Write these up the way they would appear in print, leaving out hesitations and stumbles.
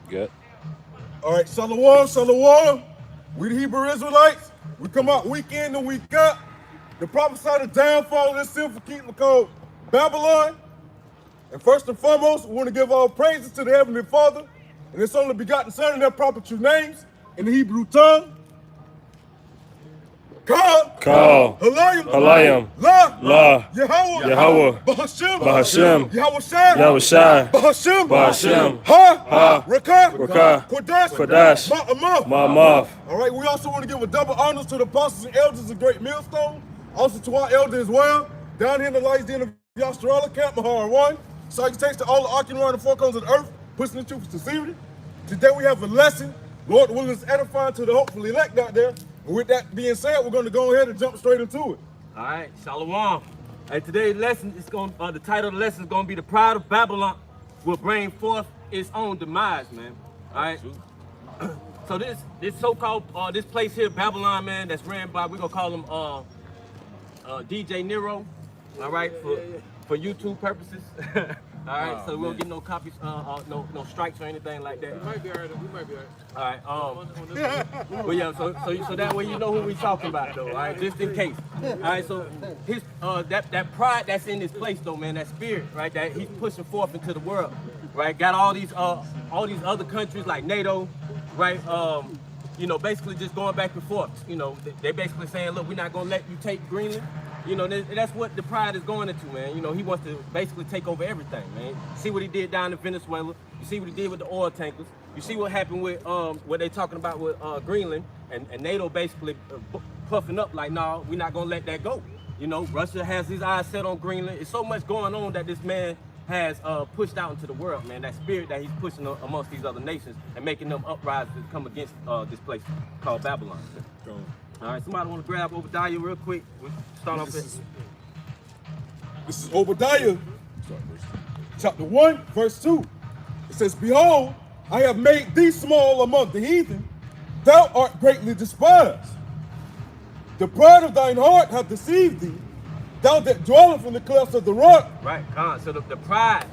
Good. All right, Shalom, Shalom. We the Hebrew Israelites. We come out week in and week out. The prophesy the downfall of this sinful kingdom called Babylon. And first and foremost, we want to give all praises to the Heavenly Father and His only begotten Son in their proper true names in the Hebrew tongue. Call. Halayim, Halayim. La. Yahweh, Yahweh. Bahashim, Bahashim. Yahweh Shai, Yahushai. Bahashim, Bahashim. Rakah, Rakah. Kodash, Kodash. Ma'amah. Ma'amath. All right, we also want to give a double honors to the apostles and elders of Great Millstone, also to our elder as well, down here in the Lionz Den of Yashtarala, Camp Mahar 1. Salutations to all the occupying the four corners of the earth, pushing the truth with sincerity. Today we have a lesson, Lord willing, is edifying to the hopefully elect out there. And with that being said, we're going to go ahead and jump straight into it. All right, Shalom. And today's lesson is the title of the lesson is going to be "The Pride of Babylon Will Bring Forth Its Own Demise," man. All right. So this so-called this place here, Babylon, man, that's ran by, we're gonna call him DJ Nero. All right, for YouTube purposes. All right, so we won't get no copies, no strikes or anything like that. We might be alright. We might be alright. All right. But yeah, so that way you know who we talking about though. All right, just in case. All right, so his that pride that's in this place though, man, that spirit, right, that he's pushing forth into the world, right? Got all these other countries like NATO, right? You know, basically just going back and forth. You know, they basically saying, look, we're not gonna let you take Greenland. You know, that's what the pride is going into, man. You know, he wants to basically take over everything, man. See what he did down in Venezuela. You see what he did with the oil tankers. You see what happened with what they talking about with Greenland and NATO basically puffing up like, no, we're not gonna let that go. You know, Russia has his eyes set on Greenland. It's so much going on that this man has pushed out into the world, man. That spirit that he's pushing amongst these other nations and making them uprise to come against this place called Babylon. All right, somebody want to grab Obadiah real quick? We'll start off This is Obadiah, chapter 1, verse 2. It says, "Behold, I have made thee small among the heathen. Thou art greatly despised. The pride of thine heart hath deceived thee. Thou that dwelleth in the clefts of the rock." Right, Khan. So that pride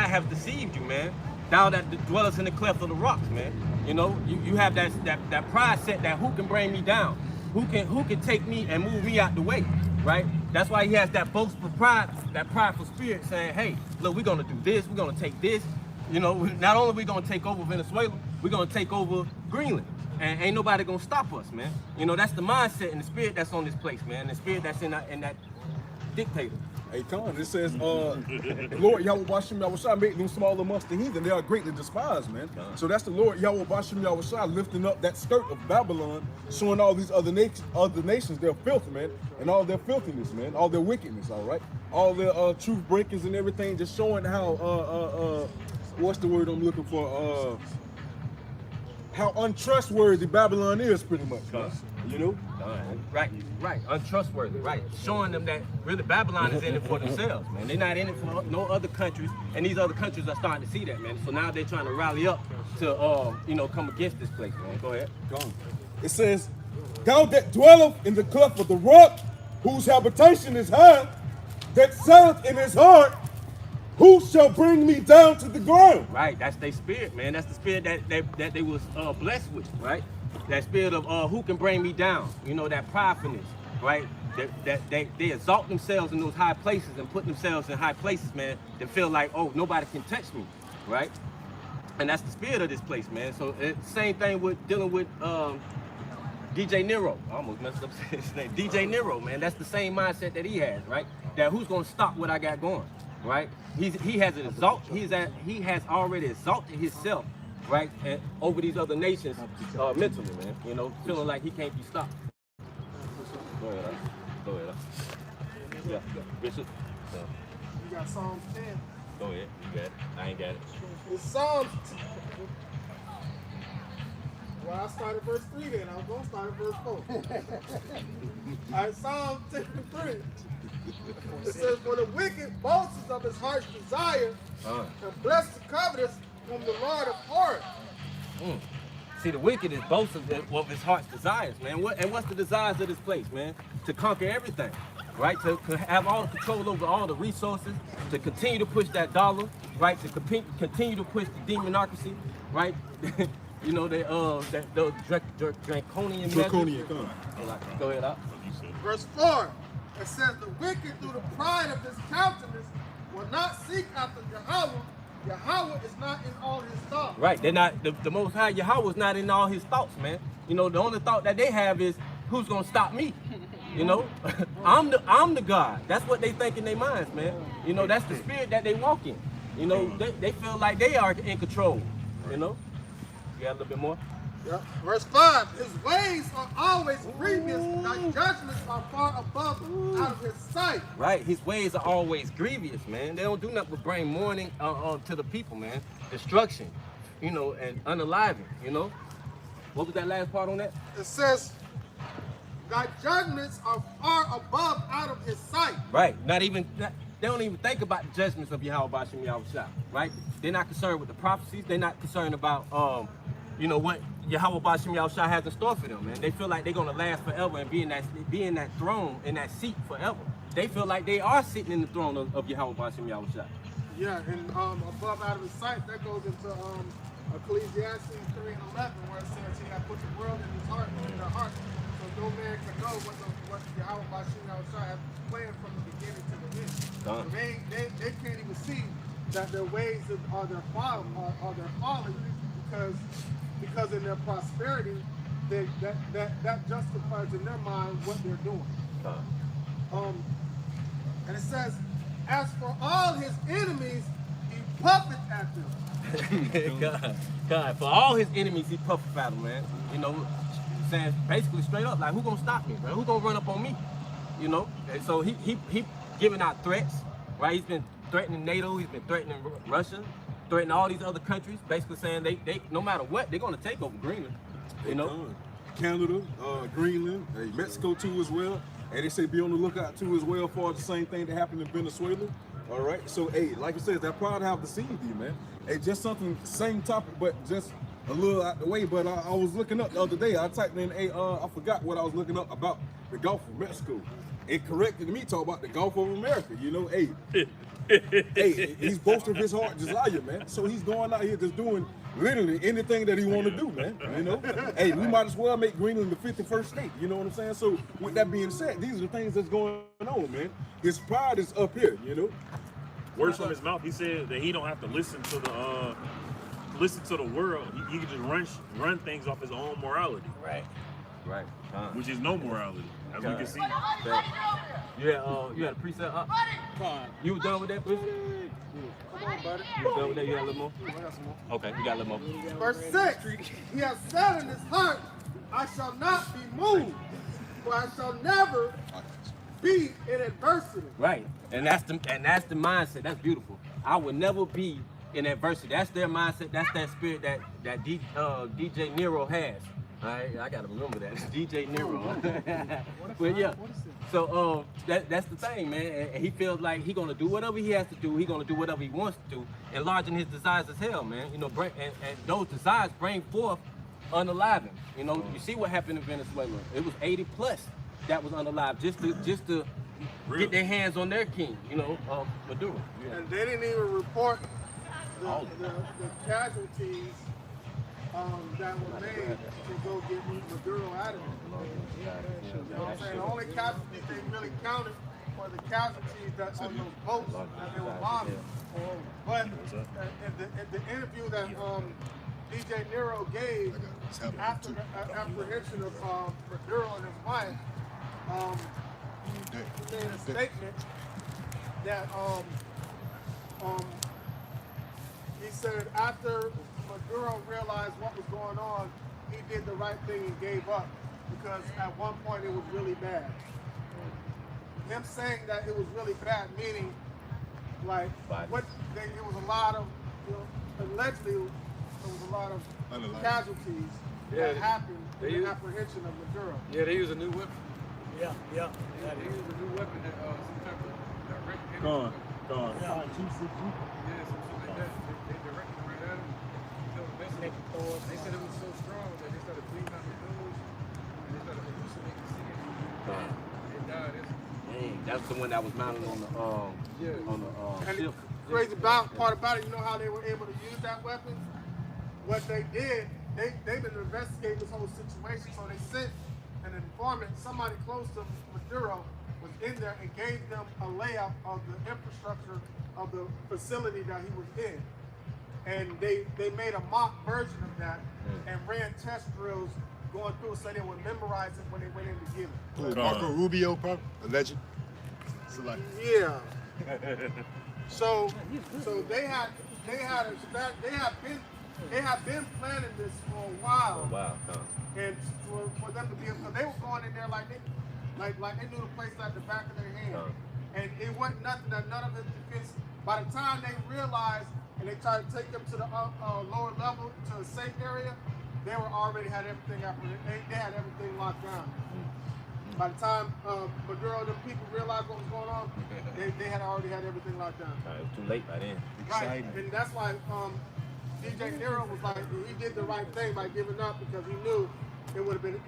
have deceived you, man. Thou that dwellest in the cleft of the rocks, man. You know, you have that pride set that who can bring me down? Who can take me and move me out the way, right? That's why he has that boastful pride, that prideful spirit saying, hey, look, we're gonna do this, we're gonna take this. You know, not only we gonna take over Venezuela, we're gonna take over Greenland. And ain't nobody gonna stop us, man. You know, that's the mindset and the spirit that's on this place, man. The spirit that's in that dictator. Hey, Con, it says, Lord Yahweh Bashim Yahushua made them small amongst the heathen. They are greatly despised, man. So that's the Lord Yahweh Bashim Yahushua lifting up that skirt of Babylon, showing all these other nations their filth, man, and all their filthiness, man, all their wickedness, all right? All their truth breakers and everything, just showing how, what's the word I'm looking for? How untrustworthy Babylon is, pretty much, man. You know? Right, untrustworthy, right. Showing them that really Babylon is in it for themselves, man. They're not in it for no other countries, and these other countries are starting to see that, man. So now they're trying to rally up to, you know, come against this place, man. Go ahead. Go on. It says, "Thou that dwelleth in the cleft of the rock, whose habitation is high, that saith in his heart, who shall bring me down to the ground?" Right, that's their spirit, man. That's the spirit that they was blessed with, right? That spirit of who can bring me down, you know, that pridefulness, right? That they exalt themselves in those high places and put themselves in high places, man, that feel like, oh, nobody can touch me, right? And that's the spirit of this place, man. So same thing with dealing with DJ Nero. I almost messed up his name. DJ Nero, man. That's the same mindset that he has, right? That who's gonna stop what I got going, right? He has already exalted himself, right, and over these other nations mentally, man. You know, feeling like he can't be stopped. Go ahead. Go ahead. Yeah, Bishop. You got Psalms 10. Go ahead. You got it. I ain't got it. It's Psalms. Well, I started verse 3 then. I was going to start at verse 4. All right, Psalms 10 and 3. It says, "For the wicked boasts of his heart's desire, and bless the covetous whom the Lord abhorreth." See, the wicked is boast of his heart's desires, man. What's the desires of this place, man? To conquer everything, right? To have all the control over all the resources, to continue to push that dollar, right, to continue to push the demonocracy, right? You know, those draconian measures. Draconian, come on. Go ahead, up. Verse 4, it says, the wicked through the pride of his countenance will not seek after Yahweh. Yahweh is not in all his thoughts. Right, they're not, the Most High Yahweh is not in all his thoughts, man. You know, the only thought that they have is, who's gonna stop me? You know, I'm the God. That's what they think in their minds, man. You know, that's the spirit that they walk in. You know, they feel like they are in control. You know, you got a little bit more. Yeah. Verse 5, his ways are always grievous, thy judgments are far above out of his sight. Right, his ways are always grievous, man. They don't do nothing but bring mourning to the people, man. Destruction, you know, and unaliving, you know. What was that last part on that? It says, thy judgments are far above out of his sight. Right, they don't even think about the judgments of Yahweh Bashim Yahushua, right? They're not concerned with the prophecies. They're not concerned about, you know, what Yahweh Bashim Yahushua has in store for them, man. They feel like they're gonna last forever and be in that throne, in that seat forever. They feel like they are sitting in the throne of Yahweh Bashim Yahushua. Yeah, and above out of his sight, that goes into Ecclesiastes 3:11, where it says he had put the world in his heart, in their heart, so no man can know what Yahweh Bashim Yahushua has planned from the beginning to the end. So they can't even see that their ways are their folly, because in their prosperity, that justifies in their mind what they're doing. And it says, as for all his enemies, he puffeth at them. God, for all his enemies, he puffeth at them, man. You know, saying basically straight up, like, who gonna stop me, man? Who gonna run up on me? You know, and so he giving out threats, right? He's been threatening NATO, he's been threatening Russia, threatening all these other countries, basically saying they no matter what, they're gonna take over Greenland. You know, Canada, Greenland, Mexico too as well. And they say be on the lookout too as well for the same thing that happened in Venezuela. All right, so hey, like I said, they're proud to have deceived you, man. Hey, just something, same topic, but just a little out the way. But I was looking up the other day. I typed in I forgot what I was looking up about the Gulf of Mexico. It corrected me talk about the Gulf of America. You know, hey, hey, he's boasting his heart desire, man. So he's going out here just doing literally anything that he want to do, man. You know, hey, we might as well make Greenland the 51st state. You know what I'm saying? So with that being said, these are the things that's going on, man. His pride is up here, you know. Words from his mouth. He said that he don't have to listen to the world. He can just run things off his own morality. right. Which is no morality, as we can see. You had a preset up. You done with that, preset? Come on, buddy. You done with that? You got a little more? I got some more. Okay, you got a little more. Verse 6, he has said in his heart, I shall not be moved, for I shall never be in adversity. Right, and that's the mindset. That's beautiful. I will never be in adversity. That's their mindset. That's that spirit that DJ Nero has. All right, I gotta remember that. DJ Nero. But yeah, so that's the thing, man. And he feels like he gonna do whatever he has to do. He gonna do whatever he wants to do, enlarging his desires as hell, man. You know, and those desires bring forth unaliving. You know, you see what happened in Venezuela. It was 80 plus that was unalive just to get their hands on their king. You know, Maduro. Yeah. And they didn't even report the casualties that were made to go get Maduro out of it. You know what I'm saying? The only casualties they really counted were the casualties that on those boats that they were bombing. But in the interview that DJ Nero gave after the apprehension of Maduro and his wife, he made a statement that he said after Maduro realized what was going on, he did the right thing and gave up, because at one point it was really bad. Him saying that it was really bad, meaning like it was a lot of, allegedly there was a lot of casualties that happened in the apprehension of Maduro. Yeah, they use a new weapon. Yeah, they use a new weapon that some type of direct. Gone. Yeah, something like that. They directed it right at him. They said it was so strong that they started bleeding out their nose and they started hallucinating seeing. They died. That's the one that was mounted on the ship. crazy part about it, you know how they were able to use that weapon? What they did, they've been investigating this whole situation, so they sent an informant, somebody close to Maduro, was in there and gave them a layout of the infrastructure of the facility that he was in. And they made a mock version of that and ran test drills going through so they would memorize it when they went in to get it. Marco Rubio, probably, a legend. Yeah. So they had been planning this for a while. Wow. And for them to be, because they were going in there like they knew the place like the back of their hand. And it wasn't nothing that none of it defense. By the time they realized and they tried to take them to the lower level, to a safe area, they were already had everything they had everything locked down. By the time Maduro and the people realized what was going on, they had already had everything locked down. It was too late by then. Right, and that's why DJ Nero was like, he did the right thing by giving up because he knew it would have been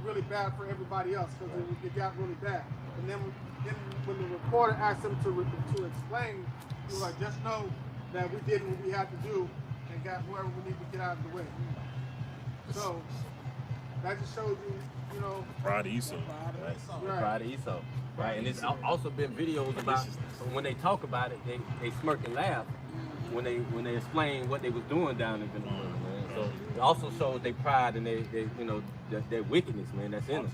really bad for everybody else because it got really bad. And then when the reporter asked him to explain, he was like, just know that we did what we had to do and got wherever we need to get out of the way. So that just shows you, you know, Pride of Esau. right. Pride of Esau. Right, and it's also been videos about when they talk about it, they smirk and laugh when they explain what they was doing down in Venezuela, man. So it also shows their pride and they you know their wickedness, man. That's in them.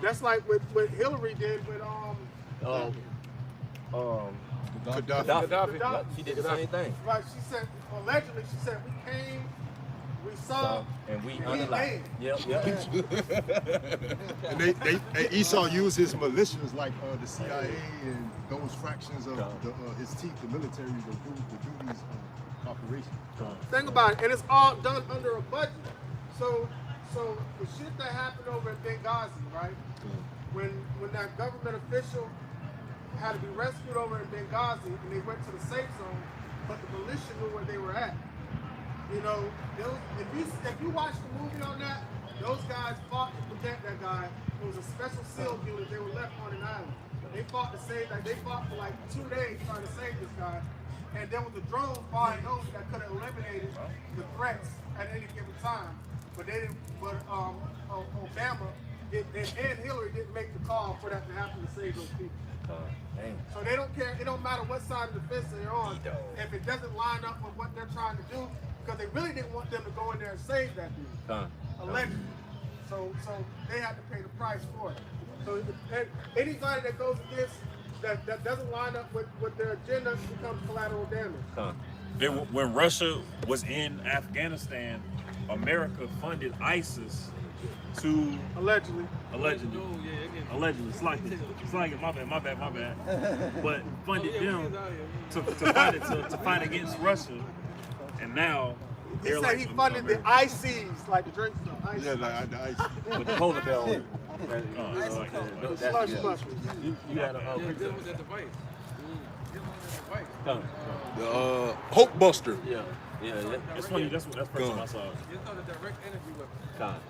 That's like what Hillary did with Gaddafi. She did the same thing. Right, she said, allegedly, she said, we came, we saw, and we we unalive. ate. And and Esau used his militias like the CIA and those fractions of his team, the military, to do these operations. Think about it, and it's all done under a budget. So the shit that happened over in Benghazi, right? When that government official had to be rescued over in Benghazi and they went to the safe zone, but the militia knew where they were at. You know, if you watch the movie on that, those guys fought to protect that guy. It was a special SEAL unit. They were left on an island. They fought to save that. They fought for like 2 days trying to save this guy. And there was a drone flying over that could have eliminated the threats at any given time. But they didn't. But Obama and Hillary didn't make the call for that to happen to save those people. So they don't care. It don't matter what side of the fence they're on. If it doesn't line up with what they're trying to do, because they really didn't want them to go in there and save that dude. Allegedly. So they had to pay the price for it. So anybody that goes against that doesn't line up with their agenda becomes collateral damage. When Russia was in Afghanistan, America funded ISIS to allegedly, slightly, my bad. But funded them to fight against Russia, and now he said he funded the ICs, like the drink stuff. Yeah, like the ice. With the polar bear on it. Slush puppy. You had a Dealing with that device. The Hope Buster. Yeah. it's funny. That's first time I saw it. It's not a direct energy weapon.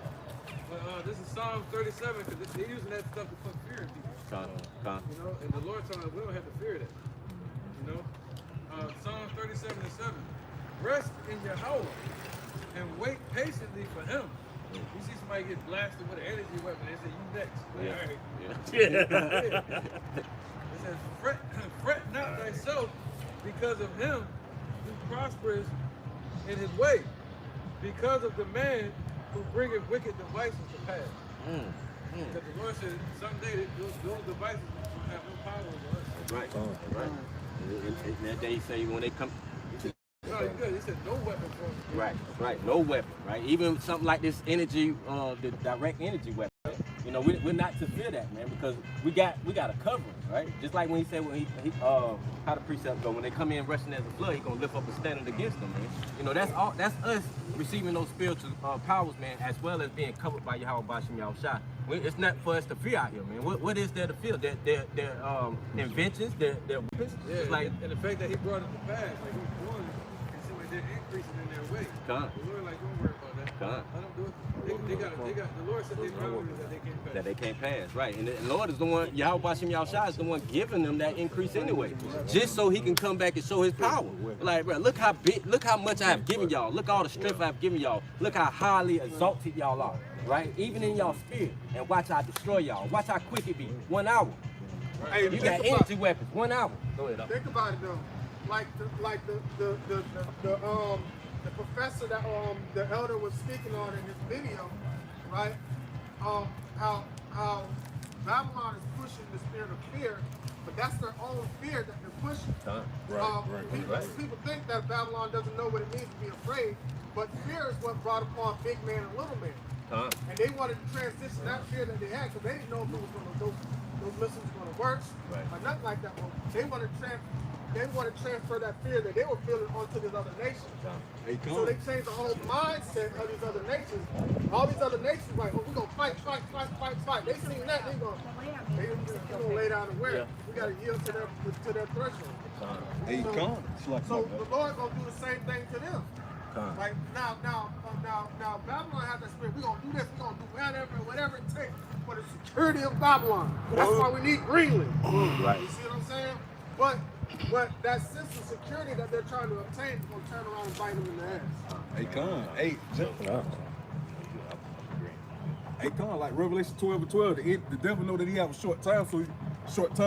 But this is Psalm 37 because they're using that stuff to put fear in people. You know, and the Lord told us we don't have to fear that. You know, Psalm 37:7. Rest in Yahweh and wait patiently for Him. You see somebody get blasted with an energy weapon, they say you next. All right. It says fret not thyself because of him who prospers in his way, because of the man who bringeth wicked devices to pass. Because the Lord said someday those devices will have no power over us. Right. And that day say when they come. No, you good. He said no weapon for us. Right. No weapon. Right. Even something like this energy, the direct energy weapon. You know, we're not to fear that, man, because we got a covering, right? Just like when he said how the precept go, when they come in rushing as a flood, he's gonna lift up a standard against them, man. You know, that's us receiving those spiritual powers, man, as well as being covered by Yahweh Bashim Yahushua. It's not for us to fear out here, man. What is there to fear? Their inventions, their weapons. Yeah, it's like and the fact that he brought it to pass, like he was doing it, and so they're increasing in their way. Con. The Lord like, don't worry about that. Con. Let them do it. They got. The Lord said they boundaries that they can't pass. That they can't pass, right? And the Lord is the one, Yahweh Bashim Yahushua is the one giving them that increase anyway, just so He can come back and show His power. Like, bro, look how big, look how much I have given y'all. Look all the strength I've given y'all. Look how highly exalted y'all are, right? Even in y'all spirit. And watch I destroy y'all. Watch how quick it be. 1 hour. Hey, You got energy weapons. 1 hour. Go ahead. Think about it though, like the professor that the elder was speaking on in his video, right? How Babylon is pushing the spirit of fear, but that's their own fear that they're pushing. People think that Babylon doesn't know what it means to be afraid, but fear is what brought upon big man and little man. And they wanted to transition that fear that they had because they didn't know if it was going to those missiles were going to work or nothing like that. Well, they want to transfer that fear that they were feeling onto these other nations. So they changed the whole mindset of these other nations. All these other nations, like, oh, we're going to fight. They seen that, they're going to lay down and wear. We got to yield to their threshold. So the Lord going to do the same thing to them. Like now, Babylon has that spirit. We're going to do this, we're going to do whatever it takes for the security of Babylon. That's why we need Greenland. Right. You see what I'm saying? But that sense of security that they're trying to obtain is going to turn around and bite them in the ass. Hey, like Revelation 12:12, the devil know that he have a short time,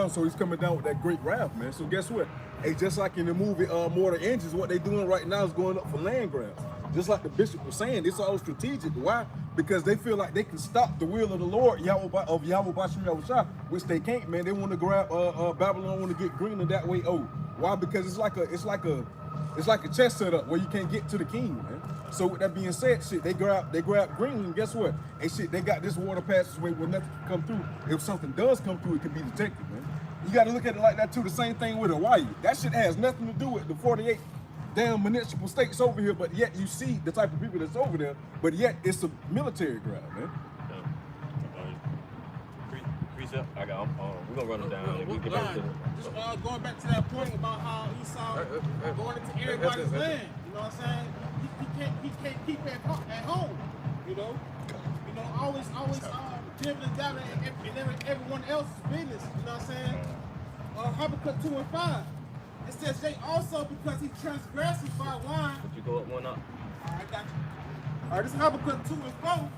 so he's coming down with that great wrath, man. So guess what? Hey, just like in the movie Mortal Engines, what they doing right now is going up for land grabs. Just like the bishop was saying, it's all strategic. Why? Because they feel like they can stop the will of the Lord, Yahweh Bashim Yahushua, which they can't, man. They want to grab Babylon, want to get Greenland that way. Oh, why? Because it's like a chess setup where you can't get to the king, man. So with that being said, shit, they grab Greenland. Guess what? Hey, shit, they got this water passageway where nothing can come through. If something does come through, it can be detected, man. You got to look at it like that too. The same thing with Hawaii. That shit has nothing to do with the 48 damn municipal states over here, but yet you see the type of people that's over there, but yet it's a military ground, man. I got him. We're going to run them down and we get back to it. Just going back to that point about how Esau going into everybody's land, you know what I'm saying? He can't keep it at home, you know? Always dribbling down in everyone else's business, you know what I'm saying? Habakkuk 2 and 5. It says they also, because he transgresses by wine. Would you go up one up? All right, got you. All right, this is Habakkuk 2 and 4.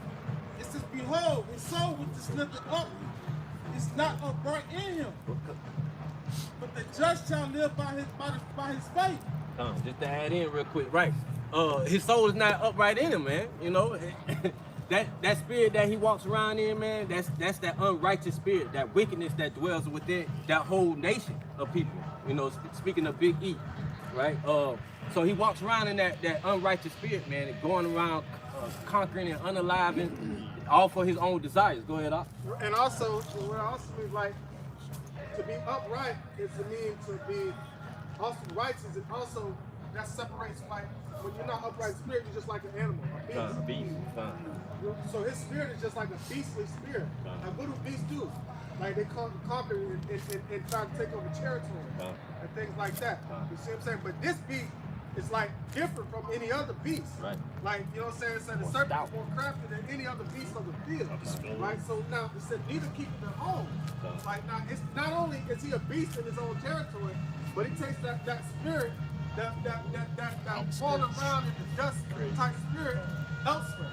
It says, behold, his soul which is lifted up is not upright in him, but the just shall live by his faith. Just to add in real quick, right? His soul is not upright in him, man. You know, that spirit that he walks around in, man. That's that unrighteous spirit, that wickedness that dwells within that whole nation of people. You know, speaking of Big E, right? So he walks around in that unrighteous spirit, man, and going around conquering and unaliving, all for his own desires. Go ahead, Op. And also, like, to be upright is to mean to be also righteous, and also that separates, like, when you're not upright spirit, you're just like an animal, a beast. So his spirit is just like a beastly spirit. Like, what do beasts do? Like, they conquer and try to take over territory and things like that. You see what I'm saying? But this beast is like different from any other beast. Right. Like, you know what I'm saying? So the serpent is more crafty than any other beast of the field. Right? So now it said neither keep it at home. Like, now it's not only is he a beast in his own territory, but he takes that spirit, that falling around in the dust type spirit elsewhere.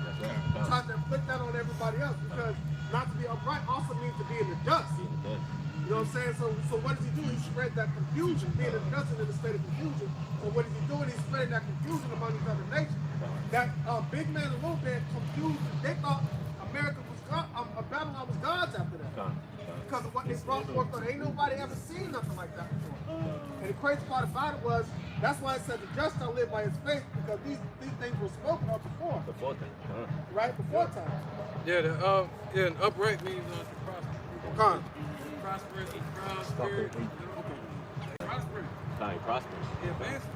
Tries to put that on everybody else, because not to be upright also means to be in the dust. You know what I'm saying? So what does he do? He spread that confusion, being in the dust and in a state of confusion. So what is he doing? He's spreading that confusion among these other nations. That big man and little man confused. They thought America was Babylon was God's after that. Because of what they brought forth. Ain't nobody ever seen nothing like that before. And the crazy part about it was, that's why it said the just shall live by his faith, because these things were spoken of before. Before time. Right? Before time. Yeah, and upright means to prosper. Prosperous, proud spirit. Prosperous. Prosperous. Yeah, advancing.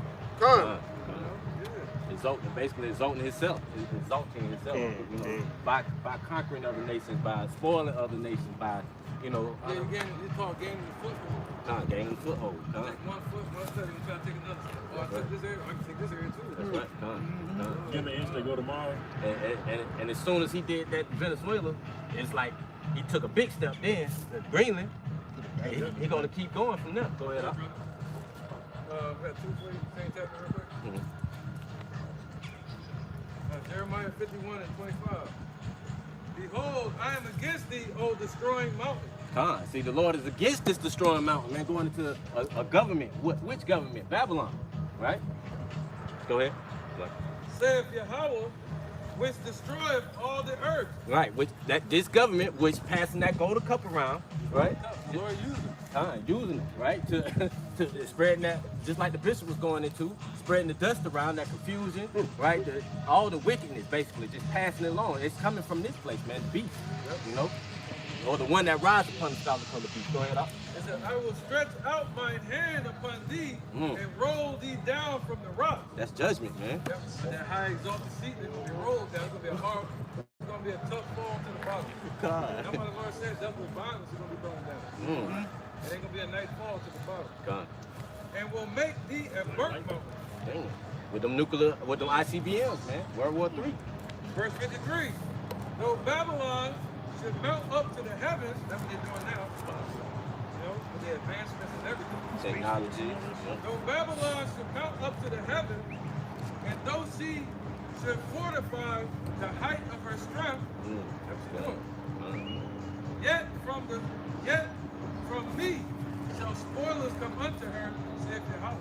Basically exalting himself, you know, by conquering other nations, by spoiling other nations, by you know, Yeah, you talk gaining the foothold. gaining foothold. Take 1 foot, 1 step, you try to take another step. Oh, I took this area, I can take this area too. That's right. Give me an inch, they go tomorrow. And as soon as he did that in Venezuela, it's like he took a big step then, Greenland. He gonna keep going from there. Go ahead. We got 2 for you, same chapter real quick. Jeremiah 51 and 25. Behold, I am against thee, O destroying mountain. See, the Lord is against this destroying mountain, man, going into a government. Which government? Babylon, right? Go ahead. Saith Yahweh, which destroyeth all the earth. Right, this government which passing that golden cup around, right? The Lord using it. Using it, right? To spreading that, just like the bishop was going into, spreading the dust around, that confusion, right? All the wickedness, basically, just passing it along. It's coming from this place, man, the beast, you know? Or the one that rides upon the scarlet colored beast. Go ahead, up. It says, I will stretch out mine hand upon thee and roll thee down from the rock. That's judgment, man. That high exalted seat, they're going to be rolled down. It's going to be a hard, it's going to be a tough fall to the bottom. God. That's why the Lord said, death with violence is going to be thrown down. It ain't going to be a nice fall to the bottom. God. And will make thee a burnt mountain. Dang. With them ICBMs, man. World War III. Verse 53. Though Babylon should mount up to the heavens, that's what they're doing now. You know, with the advancements and everything. Technology. Though Babylon should mount up to the heavens, and though she should fortify the height of her strength, that's what she's doing. Yet from me shall spoilers come unto her, saith Yahweh.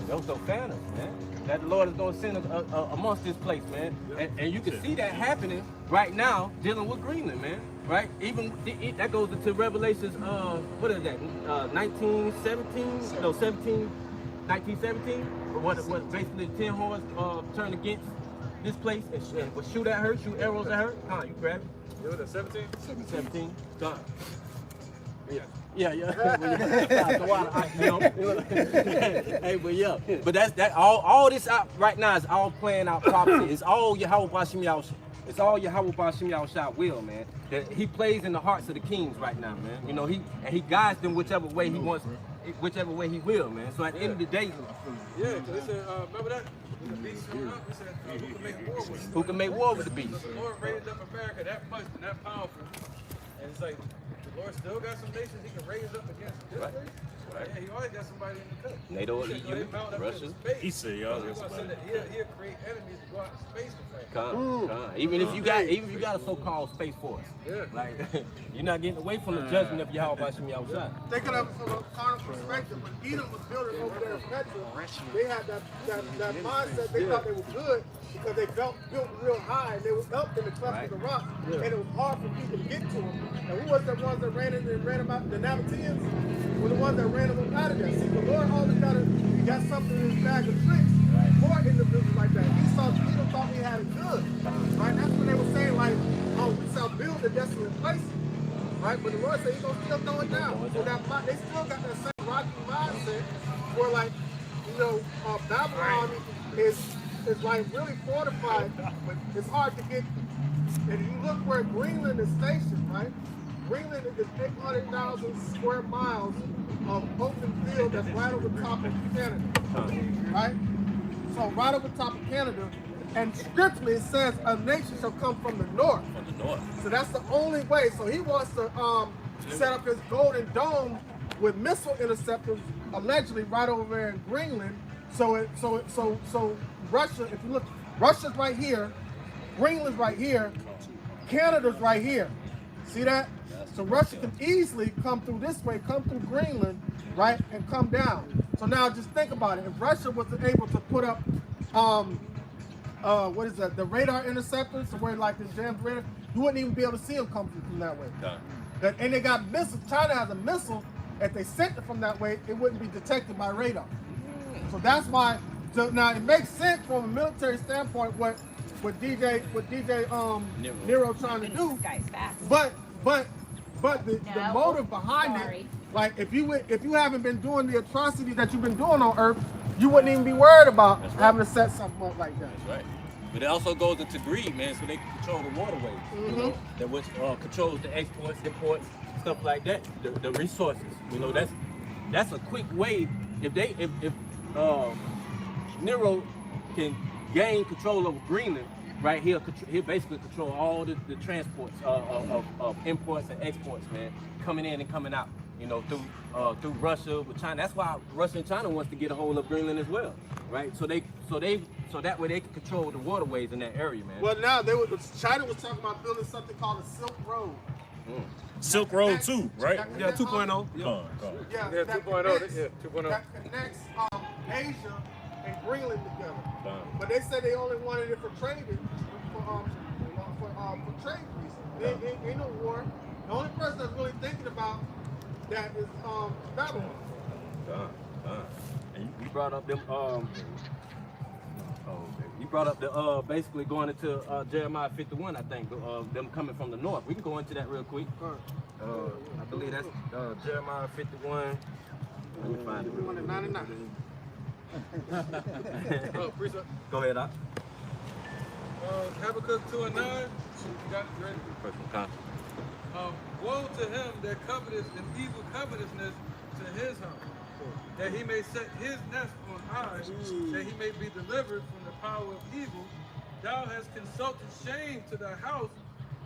Those are fanners, man. That the Lord is going to send amongst this place, man. And you can see that happening right now, dealing with Greenland, man. Right? Even that goes into Revelations. What is that? 1917? No, 1917. What basically 10 horns turned against this place and would shoot at her, shoot arrows at her. Come on, you grab it. You know, the 17? 17. Done. Yeah. Yeah. Hey, but yeah, but that's all this out right now is all playing out prophecy. It's all Yahweh Bashim Yahushua. It's all Yahweh Bashim Yahushua will, man. That he plays in the hearts of the kings right now, man. You know, he guides them whichever way he wants, whichever way he will, man. So at the end of the day, yeah, because they said, remember that? The beast showed up, they said, who can make war with him? who can make war with the beast? The Lord raised up America that much and that powerful. And it's like, the Lord still got some nations he can raise up against this Right. place. Right. Yeah, he always got somebody in the cut. NATO, He said, EU, they mount up Russia. into space. He said, y'all He's got gonna send somebody. that he'll create enemies to go out in space to fight. Even if you got a so-called space force, Yeah. like you're not getting away from the judgment of Yahweh Bashim Yahushua. Thinking of it from a carnal perspective, when Edom was building over there in Petra, they had that mindset, they thought they were good because they built real high and they were up in the cleft of the rock, and it was hard for people to get to them. And who was the ones that ran in and ran them out? The Nabateans were the ones that ran them out of there. See, the Lord always got something in his bag of tricks for individuals like that. Edom thought he had it good, right? That's when they were saying like, oh, we shall build the desolate places. Right, but the Lord said He's gonna still throw it down. So that they still got that same rocky mindset where, like, you know, Babylon is like really fortified, but it's hard to get. And you look where Greenland is stationed, right? Greenland is 800,000 square miles of open field that's right over top of Canada, right? So right over top of Canada. And scripturally it says a nation shall come from the north. From the north. So that's the only way. So he wants to set up his golden dome with missile interceptors, allegedly right over there in Greenland. So Russia, if you look, Russia's right here, Greenland's right here, Canada's right here. See that? So Russia can easily come through this way, come through Greenland, right, and come down. So now just think about it. If Russia was able to put up what is that? The radar interceptors, so where like the jammed radar, you wouldn't even be able to see them come from that way. And they got missiles. China has a missile. If they sent it from that way, it wouldn't be detected by radar. So that's why. So now it makes sense from a military standpoint what DJ Nero trying to do. But the motive behind it, like if you haven't been doing the atrocities that you've been doing on Earth, you wouldn't even be worried about having to set something up like that. That's right. But it also goes into greed, man, so they can control the waterways, you know, that which controls the exports, imports, stuff like that, the resources. You know, that's a quick way. If Nero can gain control over Greenland, right, he'll basically control all the transports of imports and exports, man, coming in and coming out. You know, through Russia with China. That's why Russia and China wants to get a hold of Greenland as well, right? So that way they can control the waterways in that area, man. Well, now China was talking about building something called a Silk Road. Silk Road 2, right? Yeah, 2.0. Yeah, Yeah, that 2.0. connects- Yeah, 2.0. That connects Asia and Greenland together. But they said they only wanted it for trading, for trade reasons. Ain't no war. The only person that's really thinking about that is Babylon. And you brought up them you brought up the basically going into Jeremiah 51, I think, them coming from the north. We can go into that real quick. I believe that's Jeremiah 51. Let me find it. 199. Precept. Go ahead, Doc. Habakkuk 2 and 9. You got it ready? Personal contact. Woe to him that coveteth an evil covetousness to his house, that he may set his nest on high, that he may be delivered from the power of evil. Thou hast consulted shame to thy house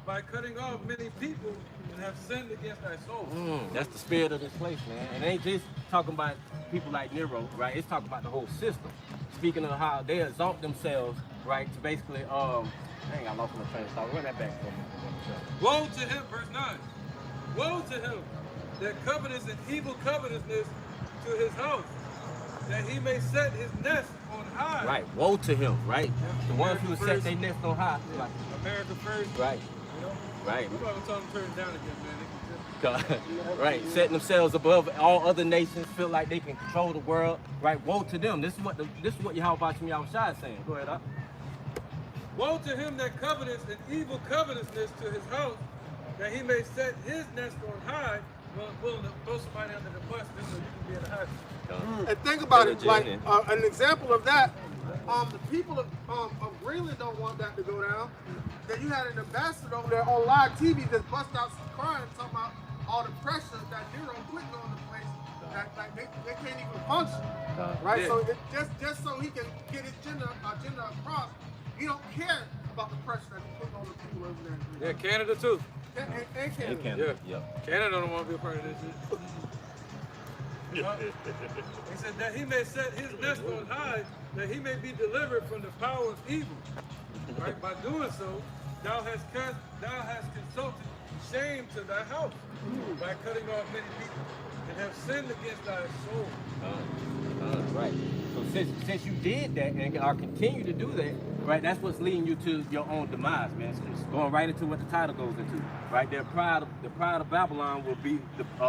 by cutting off many people and have sinned against thy soul. That's the spirit of this place, man. And it ain't just talking about people like Nero, right? It's talking about the whole system. Speaking of how they exalt themselves, right, to basically, dang, I lost my train of thought. Run that back for me. Woe to him, verse 9. Woe to him that coveteth an evil covetousness to his house, that he may set his nest on high. Right, woe to him, right? The ones who set their nest on high. Like, America first. right, You know? right. We're going to tell them to turn it down again, man. Right, setting themselves above all other nations, feel like they can control the world. Right, woe to them. This is what Yahweh Shai is saying. Go ahead, Doc. Woe to him that coveteth an evil covetousness to his house, that he may set his nest on high. Well, willing to throw somebody under the bus just so you can be in the high. And think about it, like an example of that, the people of Greenland don't want that to go down. Then you had an ambassador over there on live TV just bust out some crying talking about all the pressure that Nero putting on the place, that like they can't even function, right? Yeah. So it, just so he can get his agenda across, he don't care about the pressure that he's putting on the people over there. Yeah, Canada too. And Canada. Yeah. Canada don't want to be a part of this shit. He said that he may set his nest on high, that he may be delivered from the power of evil. Right? By doing so, thou hast consulted shame to thy house by cutting off many people, and have sinned against thy soul. Right. So since you did that and are continue to do that, right, that's what's leading you to your own demise, man. It's going right into what the title goes into, right? The pride of Babylon will be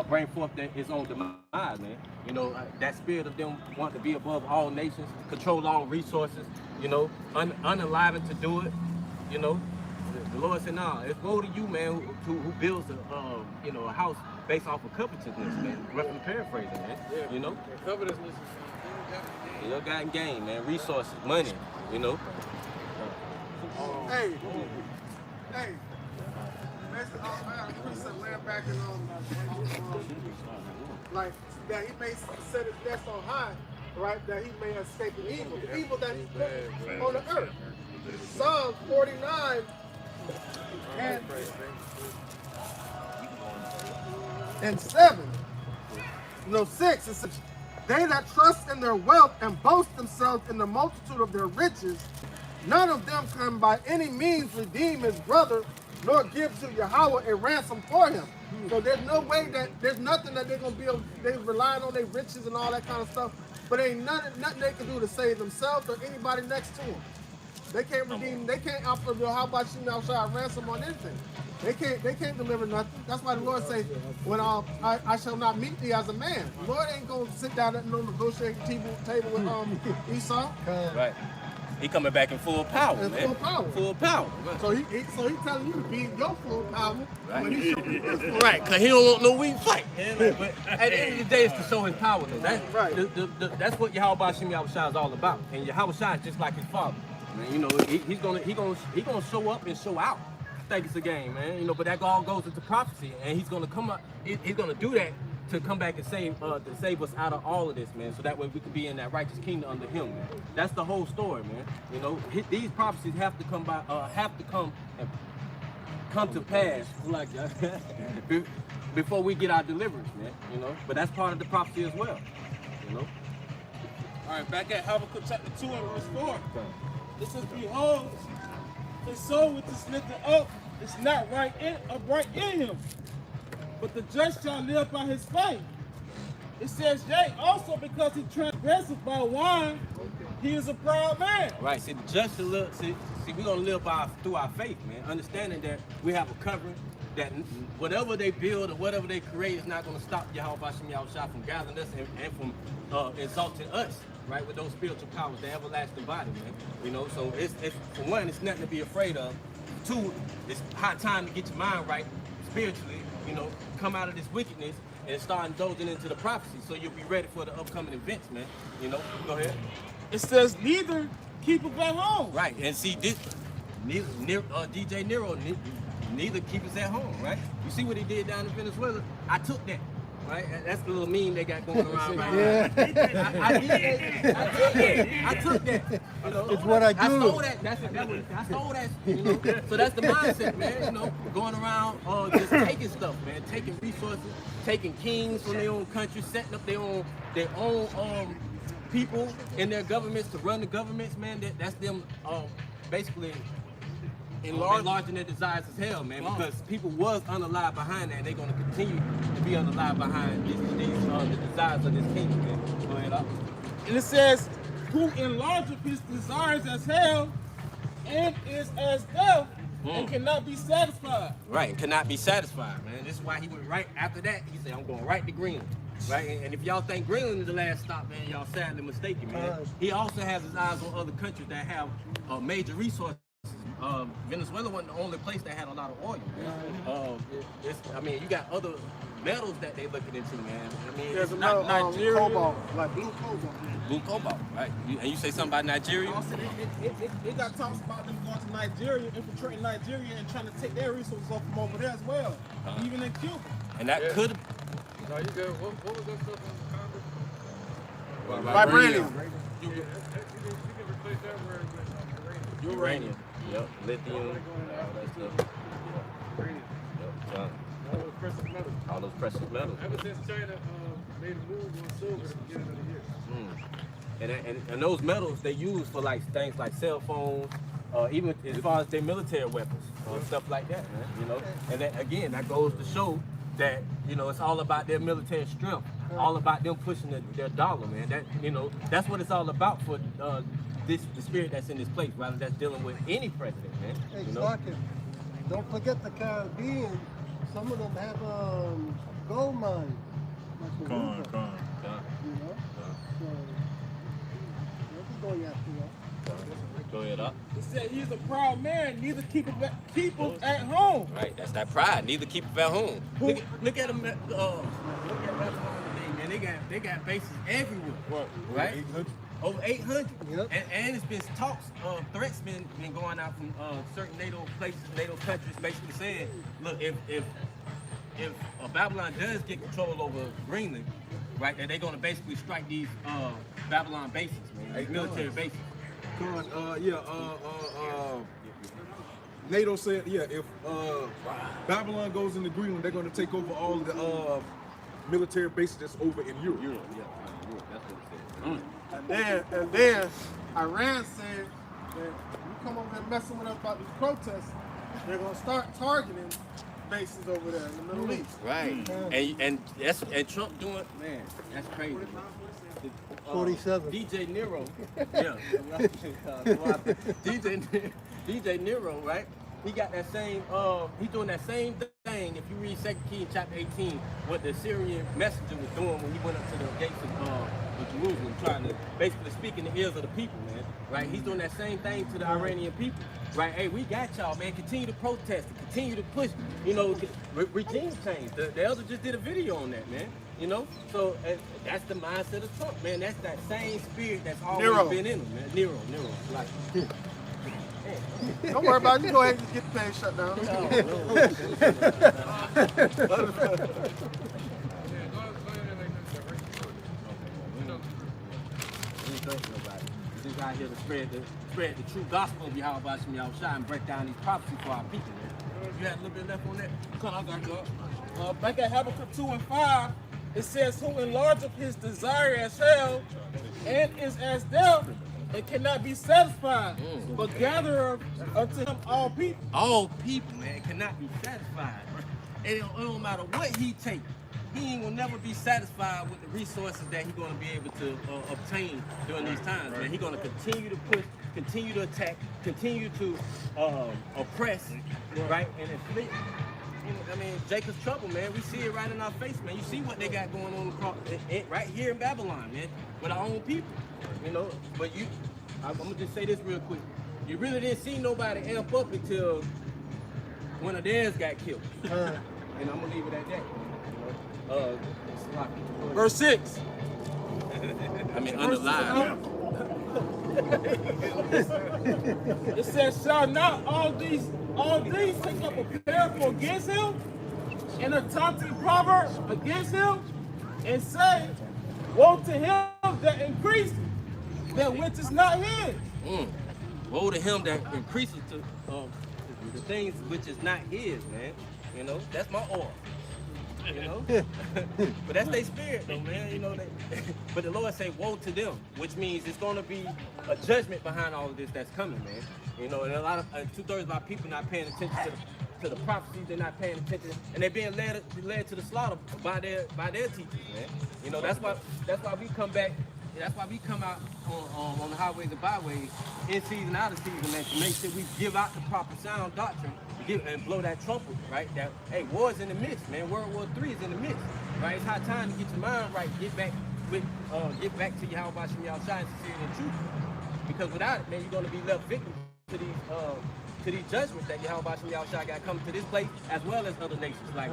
bring forth its own demise, man. You know, that spirit of them wanting to be above all nations, control all resources, you know, unenlivened to do it, you know. The Lord said, "Nah, it's woe to you, man, who builds a house based off of covetousness, man." Roughly paraphrasing, man. Yeah. You know, And covetousness is ill-gotten gain, man. Resources, money, you know. Hey, basically, I got a precept laying back in like that he may set his nest on high, right? That he may escape the evil that he's put on the earth. Psalm 49 and 7. No, 6. It says, they that trust in their wealth and boast themselves in the multitude of their riches, none of them can by any means redeem his brother, nor give to Yahweh a ransom for him. So there's no way there's nothing that they're going to be able, they're relying on their riches and all that kind of stuff, but ain't nothing they can do to save themselves or anybody next to them. They can't redeem, they can't offer Yahweh a ransom on anything. They can't deliver nothing. That's why the Lord says, when I shall not meet thee as a man. The Lord ain't going to sit down at no negotiating table with Esau. Right. He coming back in full power, In man. full power. Full power. So he telling you to be in your full power. When he show you his full Right, because he don't want no weak fight. But at the end of the day, it's to show his power. Though. That's, Right. that's what Yahweh Shai is all about. And Yahweh Shai is just like his father. Man, you know, he's gonna show up and show out. I think it's a game, man. You know, but that all goes into prophecy, and he's gonna come up. He's gonna do that to come back and save us out of all of this, man. So that way we can be in that righteous kingdom under him, man. That's the whole story, man. You know, these prophecies have to come to pass, like before we get our deliverance, man. You know, but that's part of the prophecy as well. You know. All right, back at Habakkuk chapter 2 and verse 4. It says, behold, his soul which is lifted up is not upright in him, but the just shall live by his faith. It says, yea, also because he transgresseth by wine, he is a proud man. Right, see, the just shall live, see, we're going to live through our faith, man. Understanding that we have a covering, that whatever they build or whatever they create is not going to stop Yahweh Shem Yahushua from gathering us and from exalting us, right, with those spiritual powers, the everlasting body, man. You know, so it's for one, it's nothing to be afraid of. Two, it's high time to get your mind right spiritually, you know, come out of this wickedness and start indulging into the prophecy so you'll be ready for the upcoming events, man. You know, go ahead. It says, neither keepeth at home. Right, and see this, DJ Nero, neither keep us at home, right? You see what he did down in Venezuela? I took that, right? That's the little meme they got going around right now. I took that. You know? It's what I do. I stole that. I stole that. You know? So that's the mindset, man. You know, going around just taking stuff, man, taking resources, taking kings from their own country, setting up their own people in their governments to run the governments, man. That's them basically enlarging their desires as hell, man, because people was unalive behind that, and they're going to continue to be unalive behind the desires of this kingdom, man. Go ahead, and it says, who enlargeth his desires as hell and is as death and cannot be satisfied. Right, and cannot be satisfied, man. This is why he went right after that. He said, I'm going right to Greenland. Right, and if y'all think Greenland is the last stop, man, y'all sadly mistaken, man. He also has his eyes on other countries that have major resources. Venezuela wasn't the only place that had a lot of oil, man. I mean, you got other metals that they looking into, man. I mean, There's it's not Nigeria. cobalt, like blue cobalt. Blue cobalt, right? And you say something about Nigeria? Also, it got talks about them going to Nigeria, infiltrating Nigeria, and trying to take their resources off from over there as well, even in Cuba. And that could. No, you good. What was that stuff on the Congress? Vibranium. You can replace that word with uranium. Uranium. Yep. Lithium. All that stuff. Uranium. Yep. All those precious metals. All those precious metals. Ever since China made a move on silver at the beginning of the year. And those metals they use for like things like cell phones, even as far as their military weapons, stuff like that, man. You know, and that, again, that goes to show that, you know, it's all about their military strength, all about them pushing their dollar, man. That, you know, that's what it's all about for the spirit that's in this place, rather that's dealing with any president, man. You know? Exactly. Don't forget the Caribbean. Some of them have gold mines. Like the River, you know? So, we'll be going after that. Go ahead up. He said he's a proud man, neither keepeth at home. Right, that's that pride. Neither keep it at home. Look at them. Look at Babylon today, man. They got bases everywhere. Right? 800? Over 800. Yep. And it's been talks, threats been going out from certain NATO places, NATO countries, basically saying, look, if Babylon does get control over Greenland, right, and they're going to basically strike these Babylon bases, man, these military bases. NATO said, if Babylon goes into Greenland, they're going to take over all the military bases that's over in Europe. Europe, that's what it said. And then Iran said that you come over there messing with us about these protests, they're gonna start targeting bases over there in the Middle East. Right. And Trump doing, man, that's crazy. 47. DJ Nero. Yeah. DJ Nero, right? He got that same, he's doing that same thing. If you read 2 Kings chapter 18, what the Syrian messenger was doing when he went up to the gates of Jerusalem, trying to basically speak in the ears of the people, man. Right? He's doing that same thing to the Iranian people. Right? Hey, we got y'all, man. Continue to protest, continue to push, you know, regime change. The elder just did a video on that, man. You know? So that's the mindset of Trump, man. That's that same spirit that's always been in him, man. Nero, like. Don't worry about it. You go ahead and just get the page shut down. Just out here to spread the true gospel of Yahweh Bashim Yahushua and break down these prophecies for our people, man. You had a little bit left on that? Come on, I got you. Back at Habakkuk 2:5, it says, "Who enlargeth his desire as hell, and is as death, and cannot be satisfied, but gatherer unto him all people." All people, man, cannot be satisfied. It don't matter what he take. He ain't gonna never be satisfied with the resources that he's gonna be able to obtain during these times, man. He's gonna continue to push, continue to attack, continue to oppress, right, and inflict. You know, I mean, Jacob's trouble, man. We see it right in our face, man. You see what they got going on across, right here in Babylon, man, with our own people. You know, but I'm gonna just say this real quick. You really didn't see nobody amp up until one of theirs got killed. And I'm gonna leave it at that. Verse 6. I mean, underlined. It says, "Shall not all these take up a parable against him, and a taunting proverb against him, and say, Woe to him that increased, that which is not his." Woe to him that increases to the things which is not his, man. You know, that's my oil. You know, but that's their spirit, though, man. You know, but the Lord say, "Woe to them," which means it's going to be a judgment behind all of this that's coming, man. You know, and a lot of 2/3 of our people not paying attention to the prophecies. They're not paying attention, and they're being led to the slaughter by their teachers, man. You know, that's why we come back. That's why we come out on the highways and byways, in season, out of season, man, to make sure we give out the proper sound doctrine. And blow that trumpet, right? That, hey, war's in the midst, man. World War III is in the midst, right? It's high time to get your mind right, get back to Yahweh Bashim Yahushua and sincerity and truth. Because without it, man, you're gonna be left victim to these judgments that Yahweh Bashim Yahushua got coming to this place, as well as other nations like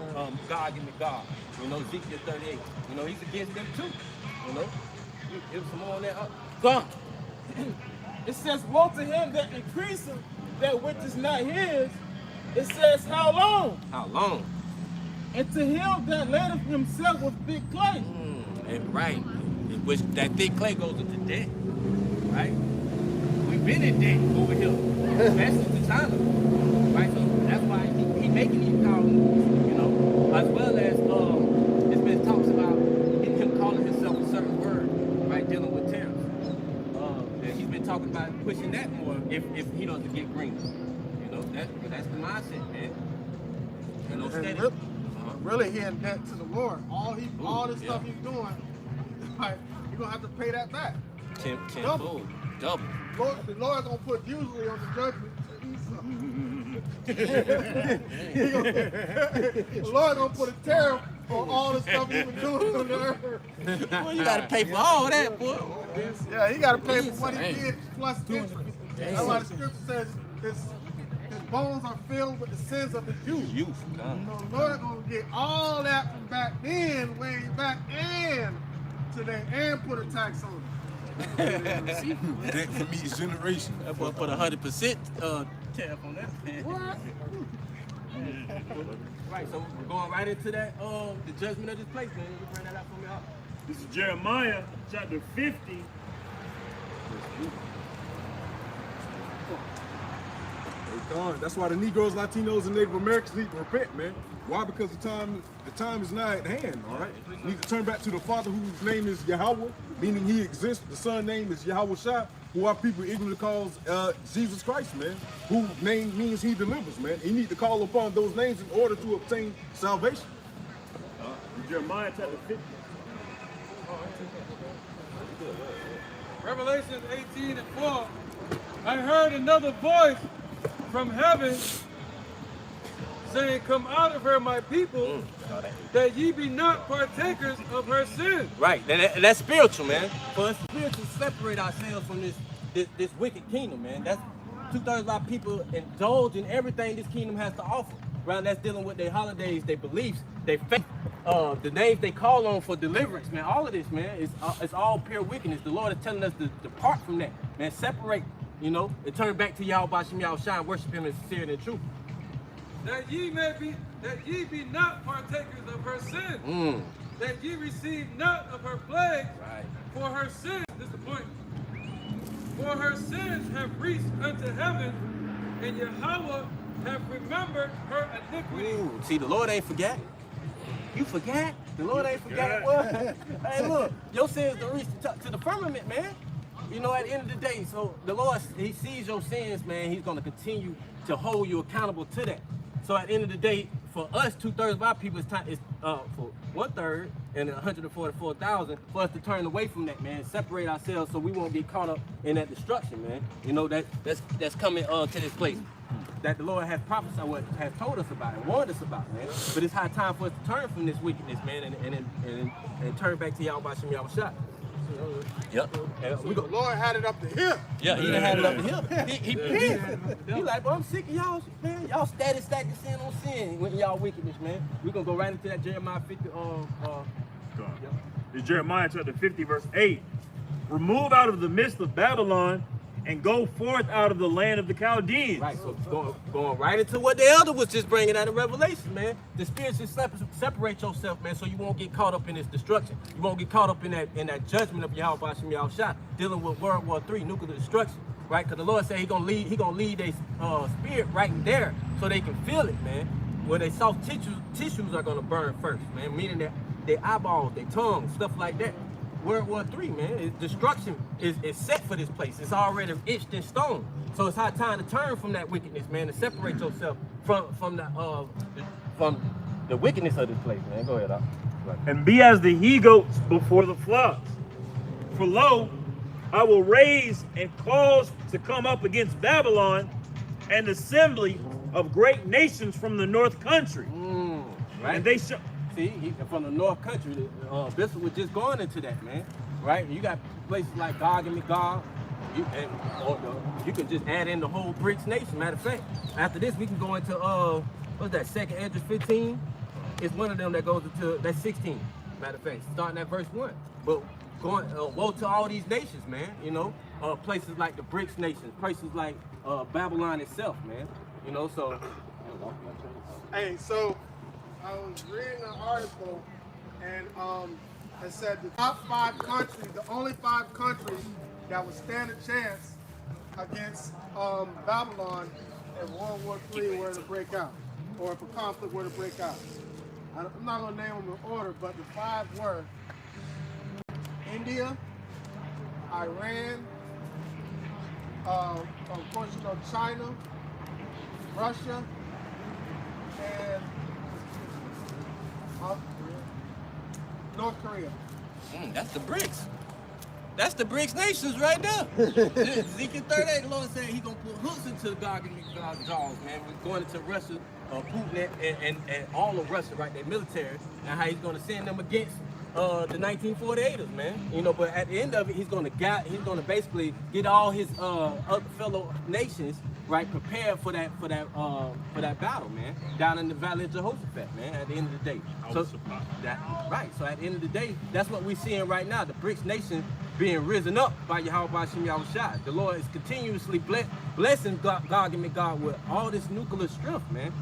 Gog and Magog. You know, Ezekiel 38. You know, he's against them too. You know, give some more on that. Gone. It says, "Woe to him that increaseth, that which is not his." It says, "How long?" How long? "And to him that ladeth himself with thick clay." Right. Which that thick clay goes into debt, right? We've been in debt over here, especially to China, right? So that's why he making these calls, you know, as well as it's been talks about him calling himself a certain word, right, dealing with tariffs. And he's been talking about pushing that more if he doesn't get green. That's the mindset, man. You know, steady. Really, he in debt to the Lord. All this stuff he's doing, like, you're gonna have to pay that back. Tenfold, double. The Lord's gonna put usually on the judgment. The Lord's gonna put a tariff on all the stuff he's been doing on the earth. Well, you gotta pay for all that, boy. Yeah, he gotta pay for what he did plus interest. That's why the scripture says his bones are filled with the sins of his youth. So the Lord gonna get all that from back then, way back and today, and put a tax on it. Debt from each generation. That boy put 100% tariff on that. What? Right, so we're going right into that, the judgment of this place, man. You bring that out for me out. This is Jeremiah chapter 50. That's why the Negroes, Latinos, and Native Americans need to repent, man. Why? Because the time is nigh at hand, all right? We need to turn back to the Father whose name is Yahweh, meaning he exists. The Son's name is Yahweh Shai, who our people ignorantly calls Jesus Christ, man, whose name means he delivers, man. You need to call upon those names in order to obtain salvation. Jeremiah chapter 50. Revelation 18:4. I heard another voice from heaven saying, "Come out of her, my people, that ye be not partakers of her sin." Right, and that's spiritual, man. For us spiritual to separate ourselves from this wicked kingdom, man. That's 2/3 of our people indulge in everything this kingdom has to offer. Right, that's dealing with their holidays, their beliefs, their faith, the names they call on for deliverance, man. All of this, man, it's all pure wickedness. The Lord is telling us to depart from that, man. Separate you know, and turn back to Yahweh Shem Yahushua and worship him in sincerity and truth. That ye be not partakers of her sin, that ye receive not of her plagues, for her sins, this is the point, for her sins have reached unto heaven, and Yahweh have remembered her iniquity. Ooh, see, the Lord ain't forget. You forgot? The Lord ain't forgot what? Hey, look, your sins don't reach to the firmament, man. You know, at the end of the day, so the Lord, he sees your sins, man. He's going to continue to hold you accountable to that. So at the end of the day, for us, 2/3 of our people, it's time, for 1/3 and 144,000 for us to turn away from that, man. Separate ourselves so we won't get caught up in that destruction, man. You know, that's coming to this place that the Lord has prophesied, what has told us about and warned us about, man. But it's high time for us to turn from this wickedness, man, and turn back to Yahweh Shem Yahushua. Yep. The Lord had it up to him. Yeah, he done had it up to him. He like, bro, I'm sick of y'all, man. Y'all stacking sin on sin with y'all wickedness, man. We're gonna go right into that Jeremiah 50. It's Jeremiah chapter 50, verse 8. Remove out of the midst of Babylon and go forth out of the land of the Chaldeans. Right, so going right into what the elder was just bringing out of Revelation, man. The spirit should separate yourself, man, so you won't get caught up in this destruction. You won't get caught up in that judgment of Yahweh Shem Yahushua, dealing with World War III, nuclear destruction, right? Because the Lord said He gonna lead their spirit right in there, so they can feel it, man. Where their soft tissues are gonna burn first, man. Meaning that their eyeballs, their tongues, stuff like that. World War III, man, destruction is set for this place. It's already etched in stone. So it's high time to turn from that wickedness, man, and separate yourself from the wickedness of this place, man. Go ahead, Doc. And be as the he-goats before the flocks. For lo, I will raise and cause to come up against Babylon an assembly of great nations from the north country. Right. And they shall... See, from the North Country, Bishop was just going into that, man. Right? You got places like Gog and Magog. You can just add in the whole BRICS nation. Matter of fact, after this, we can go into what's that? 2nd Esdras 15. It's one of them that goes into that's 16. Matter of fact, starting at verse 1. But going woe to all these nations, man. You know, places like the BRICS nations, places like Babylon itself, man. You know, so. Hey, so I was reading an article, and it said the top 5 countries, the only 5 countries that would stand a chance against Babylon if World War III were to break out, or if a conflict were to break out. I'm not going to name them in order, but the 5 were India, Iran, of course, you know, China, Russia, and North Korea. That's the BRICS. That's the BRICS nations right there. Ezekiel 38, the Lord said He's gonna put hooks into the Gog and Magog jaws, man. We're going into Russia, Putin and all of Russia, right? Their military, and how He's gonna send them against the 1948ers, man. You know, but at the end of it, He's gonna basically get all His other fellow nations, right, prepared for that battle, man, down in the Valley of Jehoshaphat, man. At the end of the day, so at the end of the day, that's what we're seeing right now. The BRICS nation being risen up by Yahweh Shem Yahushua. The Lord is continuously blessing Gog and Magog with all this nuclear strength, man.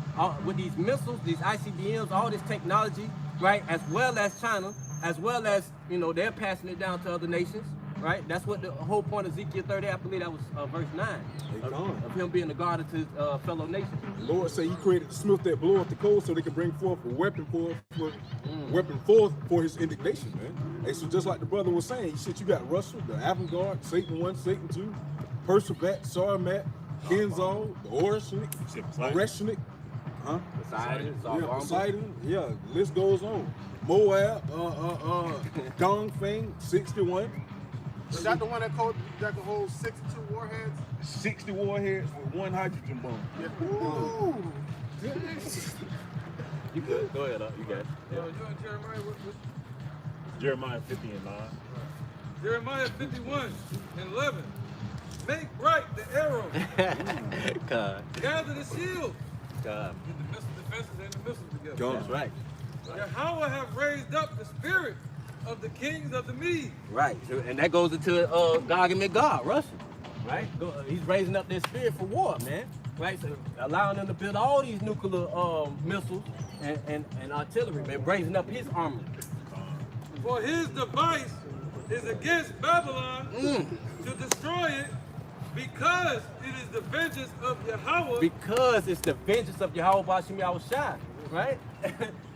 With these missiles, these ICBMs, all this technology, right, as well as China, as well as, you know, they're passing it down to other nations. Right, that's what the whole point of Ezekiel 30, I believe that was verse 9, of him being the guard to his fellow nations. The Lord said He created the smith that blow up the coals so they could bring forth a weapon for His indignation, man. Hey, so just like the brother was saying, he said you got Russia, the avant-garde, Satan 1, Satan 2, Persevat, Sarmat, Kenzal, the Oreshnik, Poseidon, yeah, the list goes on. Moab, Dongfeng, 61. Is that the one that can hold 62 warheads? 60 warheads with 1 hydrogen bomb. Yeah. Ooh. You good? Go ahead, you got it. You and Jeremiah, Jeremiah 50 and 9. Jeremiah 51 and 11. Make bright the arrow. God. Gather the shield. God. Get the missile defenses and the missiles together. God. That's right. Yahweh have raised up the spirit of the kings of the Medes. Right, and that goes into Gog and Magog, Russia. right? He's raising up their spirit for war, man. Right? So allowing them to build all these nuclear missiles and artillery, man, raising up his army. For his device is against Babylon to destroy it, because it is the vengeance of Yahweh. Because it's the vengeance of Yahweh Bashim Yahushai, right?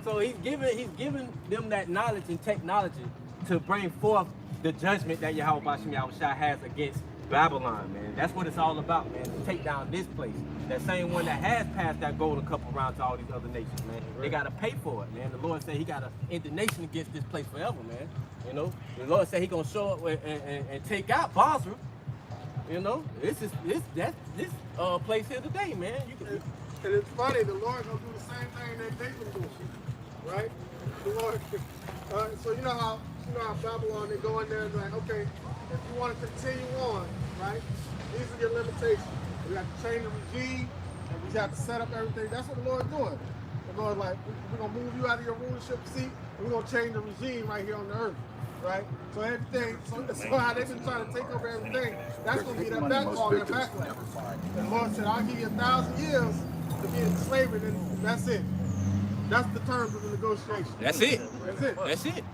So he's giving them that knowledge and technology to bring forth the judgment that Yahweh Bashim Yahushai has against Babylon, man. That's what it's all about, man, to take down this place. That same one that has passed that golden cup around to all these other nations, man. They got to pay for it, man. The Lord said he got to end the nation against this place forever, man. You know, the Lord said he going to show up and take out Basra. You know, this place here today, man. And it's funny, the Lord gonna do the same thing that they've been doing, right? The Lord. So you know how Babylon, they go in there and like, okay, if you want to continue on, right? These are your limitations. We have to change the regime, and we have to set up everything. That's what the Lord's doing. The Lord like, we're gonna move you out of your rulership seat, and we're gonna change the regime right here on the earth. Right? So everything, so how they've been trying to take over everything, that's going to be their backfall, their backlash. And the Lord said, I'll give you 1,000 years to be in slavery, and that's it. That's the terms of the negotiation. That's it. That's it. That's it.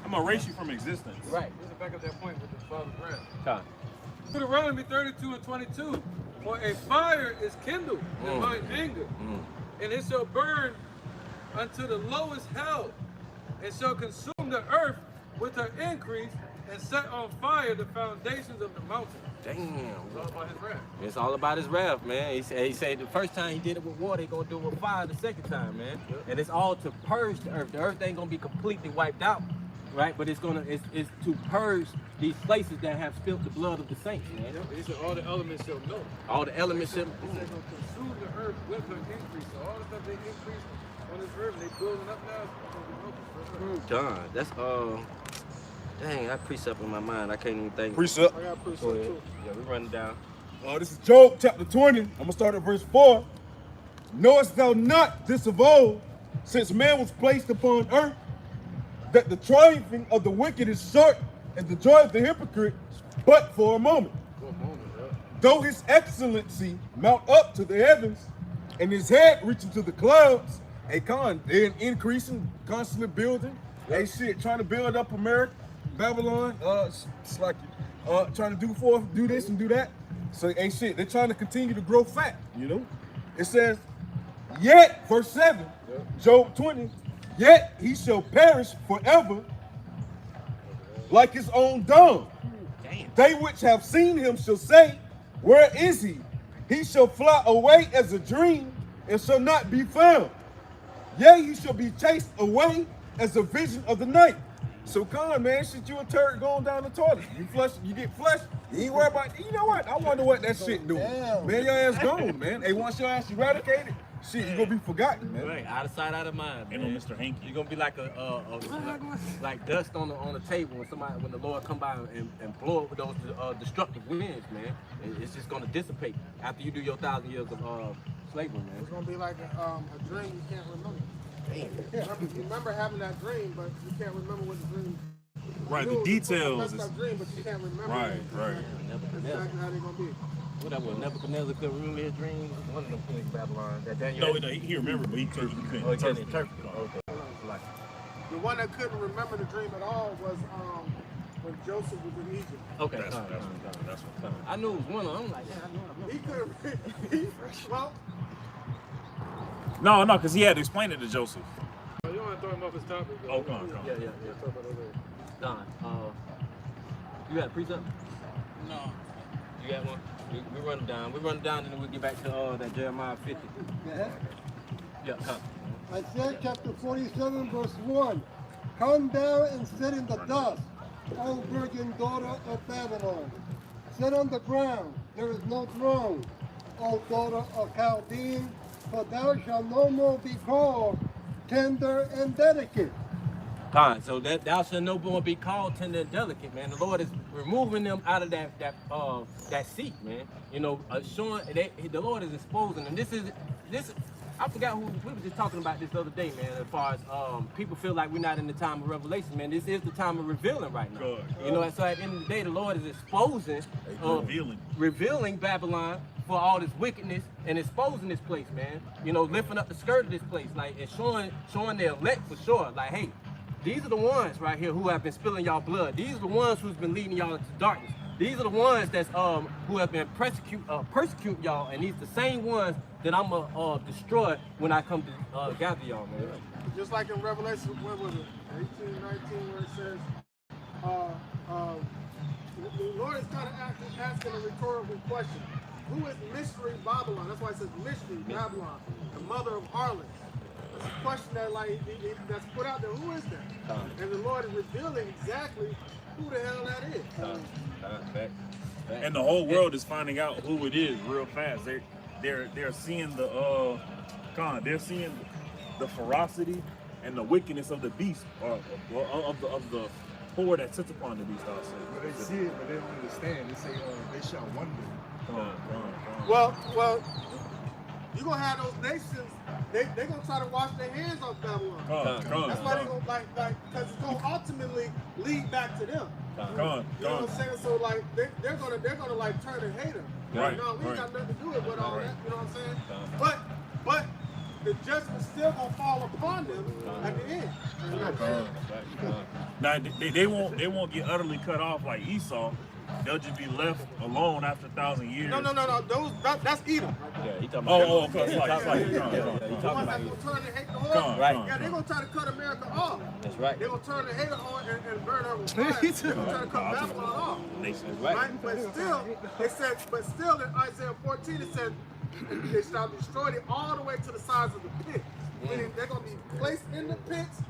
I'm gonna erase you from existence. Right. This is back up that point with the father's wrath. Time. Deuteronomy 32 and 22. For a fire is kindled in mine anger, and it shall burn unto the lowest hell, and shall consume the earth with her increase, and set on fire the foundations of the mountain. Damn. It's all about his wrath. It's all about his wrath, man. He said the first time he did it with water, he gonna do it with fire the second time, man. Yep. And it's all to purge the earth. The earth ain't gonna be completely wiped out, right? But it's to purge these places that have spilled the blood of the saints, man. Yep. He said all the elements shall know. All the elements shall. He said gonna consume the earth with her increase. So all the stuff they increase on this earth, they building up now. It's gonna be broken. John, that's dang, that precept in my mind. I can't even think. Precept. I got precept Go ahead. too. Yeah, we running down. This is Job chapter 20. I'm gonna start at verse 4. Knowest thou not this of old, since man was placed upon earth, that the triumphing of the wicked is short, and the joy of the hypocrite but for a moment. Though his excellency mount up to the heavens, and his head reaching to the clouds, they're increasing, constantly building. Hey, shit, trying to build up America, Babylon, it's like trying to do this and do that. So, hey, shit, they're trying to continue to grow fat, you know? It says, yet, verse 7, Job 20, yet he shall perish forever like his own dung. Damn. They which have seen him shall say, where is he? He shall fly away as a dream and shall not be found. Yea, he shall be chased away as a vision of the night. So come, man, shit, you a turd going down the toilet. You get flushed, you ain't worried about, you know what? I wonder what that shit doing. Man, your ass gone, man. Hey, once your ass eradicated, shit, you gonna be forgotten, man. Right, out of sight, out of mind. Ain't Man. no Mr. Hanky. You're gonna be like like dust on the table when the Lord come by and blow up with those destructive winds, man. It's just gonna dissipate after you do your 1,000 years of slavery, man. It's gonna be like a dream you can't remember. You remember having that dream, but you can't remember what the dream. Right, the You details. messed up dream, but you can't remember. Right, it. right. That's exactly how they gonna be. What that was? Nebuchadnezzar couldn't remember his dreams. One of them kings of Babylon. That Daniel. No, he remembered, but he couldn't Oh, he couldn't interpret. interpret. Okay. Like, The one that couldn't remember the dream at all was when Joseph was in Egypt. okay. That's what. I knew it was one of them. I'm like, yeah, I know. He couldn't. Well, No, because he had to explain it to Joseph. You don't want to throw him off his topic. Oh, come on. Yeah. Talk about that later. Don, you got a precept? No. You got one? We run down. We run down, and then we'll get back to that Jeremiah 50. Yeah. Yeah, come. Isaiah chapter 47, verse 1. Come down and sit in the dust, O virgin daughter of Babylon. Sit on the ground, there is no throne, O daughter of Chaldean, for thou shalt no more be called tender and delicate. Fine. So that thou shalt no more be called tender and delicate, man. The Lord is removing them out of that seat, man. You know, showing the Lord is exposing them. This I forgot who we were just talking about this the other day, man. As far as people feel like we're not in the time of revelation, man. This is the time of revealing right now. Good. You know, so at the end of the day, the Lord is exposing, revealing Babylon for all this wickedness and exposing this place, man. You know, lifting up the skirt of this place, like, and showing the elect for sure. Like, hey, these are the ones right here who have been spilling y'all blood. These are the ones who's been leading y'all into darkness. These are the ones that's who have been persecuting y'all, and these are the same ones that I'm gonna destroy when I come to gather y'all, man. Just like in Revelation, what was it, 18, 19, where it says, the Lord is kind of asking a rhetorical question. Who is Mystery Babylon? That's why it says Mystery Babylon, the mother of harlots. It's a question that that's put out there. Who is that? And the Lord is revealing exactly who the hell that is. And the whole world is finding out who it is real fast. They're seeing they're seeing the ferocity and the wickedness of the beast, or of the horde that sits upon the beast. I'll say. But they see it, but they don't understand. They say they shall wonder. Well, you're gonna have those nations. They're gonna try to wash their hands off Babylon. That's why they're gonna because it's gonna ultimately lead back to them. You know what I'm saying? So like they're gonna like turn and hate them. Right. No, we ain't got nothing to do with all that. You know what I'm saying? But the judgment's still gonna fall upon them at the end. Now they won't get utterly cut off like Esau. They'll just be left alone after 1,000 years. No. That's Edom. Yeah, he talking about. Oh, okay. He talking about. The ones that's gonna turn and hate the Lord. Right. Yeah, they're gonna try to cut America off. That's right. They're gonna turn and hate her on and burn her with fire. They're gonna try to cut Babylon off. Right? But still in Isaiah 14 it says they shall destroy it all the way to the sides of the pit. Meaning they're gonna be placed in the pits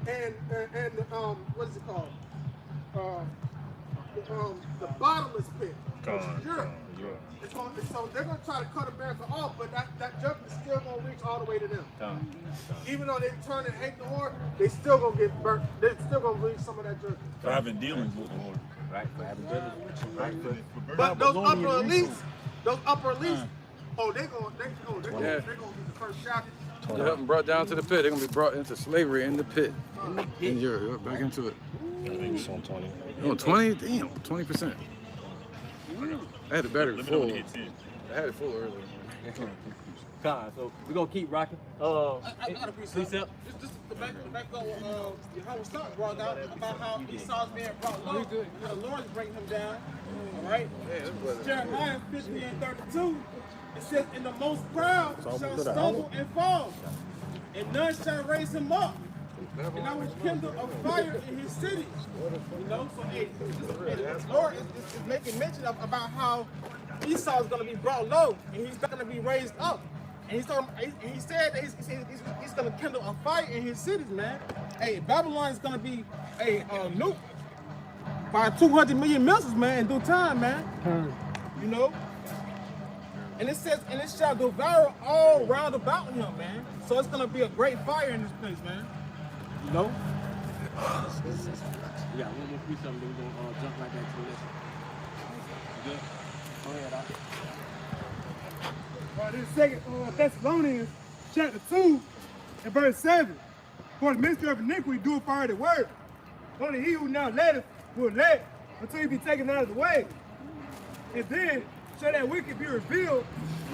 and what is it called? The bottomless pit, which is Europe. So they're going to try to cut America off, but that judgment is still going to reach all the way to them. Even though they turn and hate the Lord, they still going to get burnt. They're still going to reach some of that judgment. For having dealings with the Lord. Right, for having dealings. Right. But those upper elites, they're going to get the first shot. They're helping brought down to the pit. They're gonna be brought into slavery in the pit. In Europe, back into it. It's on 20. Oh, 20? Damn, 20%. I had it better full. I had it full earlier. So we're gonna keep rocking. I got a precept. Just to back up what Howard Stark brought out about how Esau's being brought low. The Lord is bringing him down. All right? Jeremiah 50 and 32. It says, "And the most proud shall stumble and fall, and none shall raise him up. And I will kindle a fire in his cities." You know, so the Lord is making mention about how Esau is going to be brought low, and he's not going to be raised up. And he said that he's going to kindle a fire in his cities, man. Hey, Babylon is going to be nuked by 200 million missiles, man, in due time, man. You know? And it says, and it shall devour all round about him, man. So it's going to be a great fire in this place, man. You know? Yeah, one more piece of it, then we're gonna jump right back to the list. You good? Go ahead, This second Thessalonians chapter 2 and verse 7. "For the ministry of iniquity doeth fire the word. Only he who now letteth will let until he be taken out of the way. And then shall that wicked be revealed,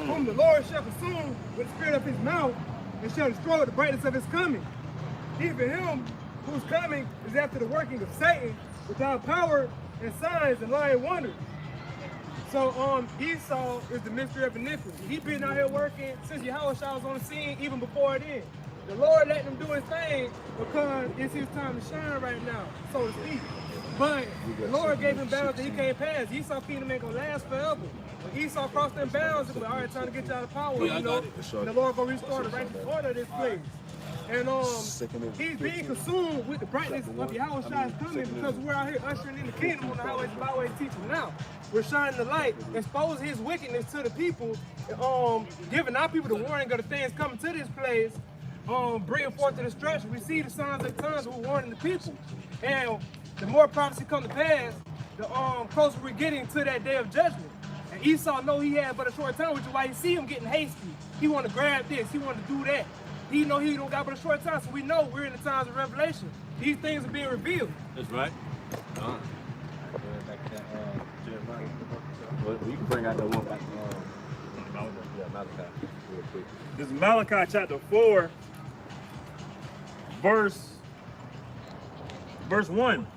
whom the Lord shall consume with the spirit of his mouth, and shall destroy with the brightness of his coming. Even him whose coming is after the working of Satan, without power and signs and lying wonders." So Esau is the mystery of iniquity. He been out here working since Yahushua was on the scene, even before then. The Lord let him do his thing because it's his time to shine right now, so to speak. But the Lord gave him bounds that he can't pass. Esau kingdom ain't gonna last forever. When Esau crossed them bounds, it was all right, time to get you out of power, you know. And the Lord gonna restore the righteous order of this place. And he's being consumed with the brightness of Yahushua's coming because we're out here ushering in the kingdom on the highways and byways teaching now. We're shining the light, exposing his wickedness to the people, giving our people the warning of the things coming to this place, bringing forth the destruction. We see the signs of the times we're warning the people. And the more prophecy come to pass, the closer we're getting to that day of judgment. And Esau know he had but a short time, which is why you see him getting hasty. He want to grab this. He want to do that. He know he don't got but a short time, so we know we're in the times of revelation. These things are being revealed. That's right. Well, you can bring out the one back. Malachi, real quick. This is Malachi chapter 4, verse 1.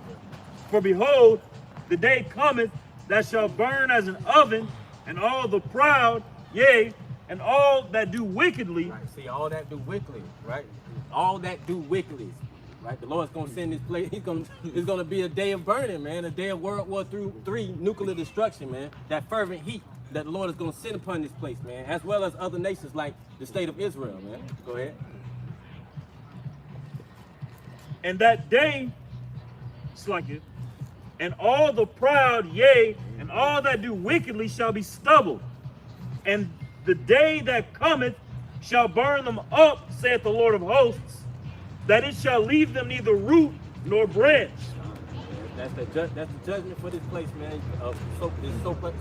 For behold, the day cometh that shall burn as an oven, and all the proud, yea, and all that do wickedly. Right. See, all that do wickedly, right? All that do wickedly, right? The Lord's gonna send this place. It's gonna be a day of burning, man. A day of World War III nuclear destruction, man. That fervent heat that the Lord is gonna send upon this place, man, as well as other nations like the state of Israel, man. Go ahead. And that day, slunketh, and all the proud, yea, and all that do wickedly shall be stubble. And the day that cometh shall burn them up, saith the Lord of hosts, that it shall leave them neither root nor branch. That's the judgment for this place, man. This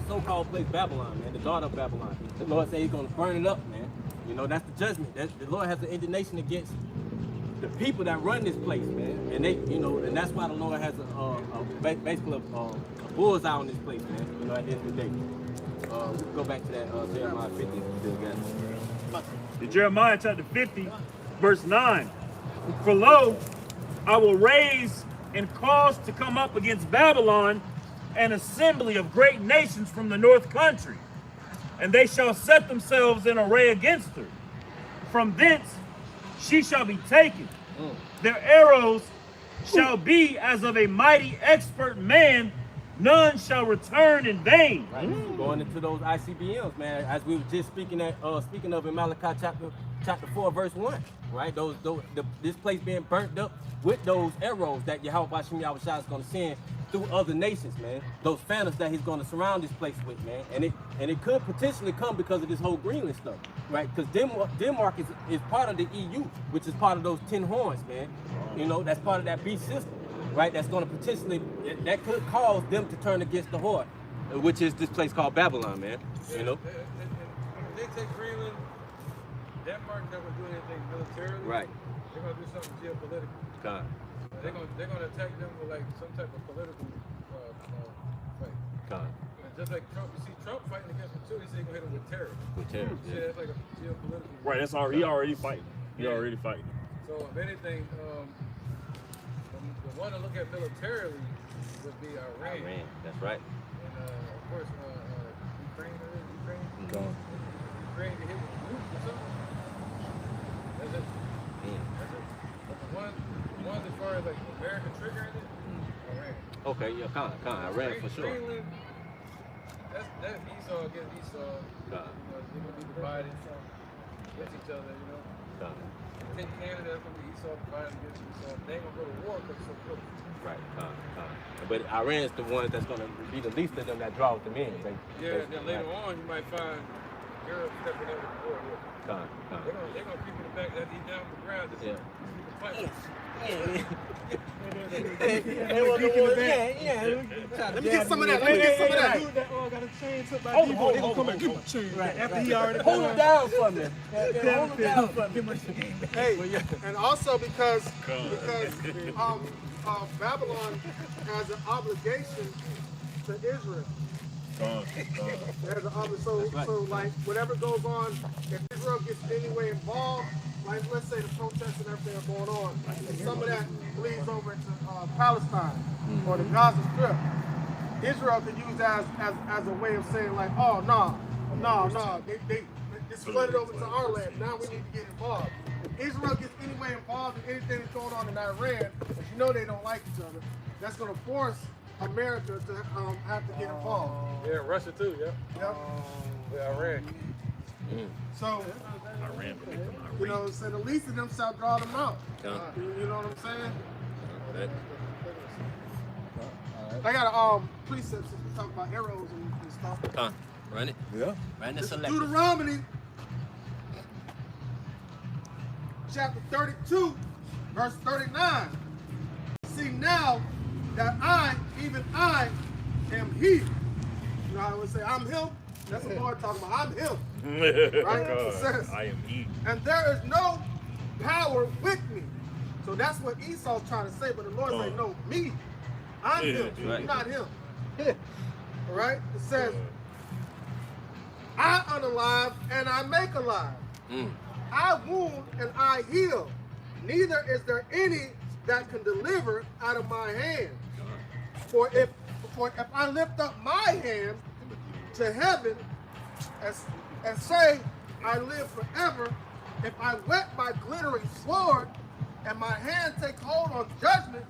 so-called place, Babylon, man, the daughter of Babylon. The Lord said He's gonna burn it up, man. You know, that's the judgment. The Lord has an indignation against the people that run this place, man. And they, you know, and that's why the Lord has basically a bullseye on this place, man. You know, at the end of the day. We can go back to that Jeremiah 50 if you still got it. The Jeremiah chapter 50, verse 9. For lo, I will raise and cause to come up against Babylon an assembly of great nations from the north country, and they shall set themselves in array against her. From thence she shall be taken. Their arrows shall be as of a mighty expert man, none shall return in vain. Right. Going into those ICBMs, man, as we were just speaking of in Malachi chapter 4, verse 1, right? This place being burnt up with those arrows that Yahweh Bashim Yahushua is going to send through other nations, man. Those phantoms that He's going to surround this place with, man. And it could potentially come because of this whole Greenland stuff, right? Because Denmark is part of the EU, which is part of those 10 horns, man. You know, that's part of that beast system, right? That's going to potentially, that could cause them to turn against the horde, which is this place called Babylon, man. You know? They take Greenland, Denmark never do anything militarily. Right. They're going to do something geopolitical. God. They're gonna attack them with like some type of political fight. God. And just like Trump, you see Trump fighting against them too. He said he's gonna hit them with terror. With terror. Yeah, it's like a geopolitical. Right, that's already, he already fighting. He already fighting. So if anything, the one to look at militarily would be Iran. That's right. And of course, Ukraine. Gone. Ukraine to hit with nukes or something. That's it. That's it. But the ones as far as like America triggering it, Iran. Okay, yeah, kind of. Iran for sure. Greenland, that's Esau against Esau. You know, they're gonna be divided against each other. You know. Take Canada, that's gonna be Esau divided against Esau. They ain't gonna go to war because it's so close. Right. But Iran's the one that's gonna be the least of them that draws them in. Yeah, and then later on you might find Europe stepping in with the war. They're gonna keep in the back that he's down on the ground. Just keep the fight. Let me get some of that. Got a chain took by Debo. They gonna come and give my chain. Right. After he already hold it down for me. Hold it down for me. Hey, and also because Babylon has an obligation to Israel. There's an obligation. So like whatever goes on, if Israel gets any way involved, like let's say the protests and everything are going on, and some of that bleeds over into Palestine or the Gaza Strip, Israel could use that as a way of saying like, oh no, they it's flooded over to our land. Now we need to get involved. If Israel gets any way involved in anything that's going on in Iran, if you know they don't like each other, that's going to force America to have to get involved. Yeah, Russia too. Yep. Yeah, Iran. So, you know, so the least of them shall draw them out. You know what I'm saying? I got a precept since we talk about arrows and stuff. Run it. Yeah. Run the select. Deuteronomy chapter 32, verse 39. See now that I, even I, am he. You know how I would say, I'm him, That's what the Lord talking about. I'm him. Right? It says, I am he. and there is no power with me. So that's what Esau's trying to say, but the Lord say, no, me. I'm him. You're not him. All right? It says, I unalive and I make alive. I wound and I heal. Neither is there any that can deliver out of my hand. For if I lift up my hand to heaven and say, I live forever, if I wet my glittering sword and my hand take hold on judgment,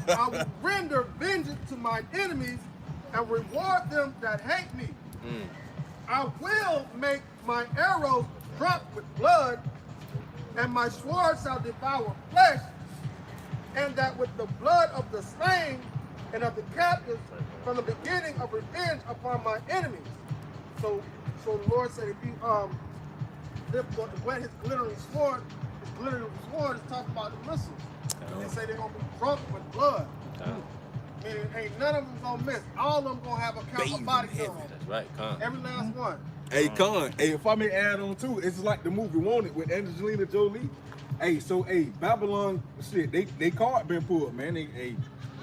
I will render vengeance to my enemies and reward them that hate me. I will make my arrows drop with blood, and my sword shall devour flesh, and that with the blood of the slain and of the captives from the beginning of revenge upon my enemies. So the Lord said, if you wet his glittering sword is talking about the missiles. And they say they're gonna be drunk with blood. Meaning ain't none of them gonna miss. All of them gonna have a body count. That's right, Every last one. Hey, Con, hey, if I may add on too, it's like the movie Wanted with Angelina Jolie. Hey, so Babylon, shit, they card been pulled, man.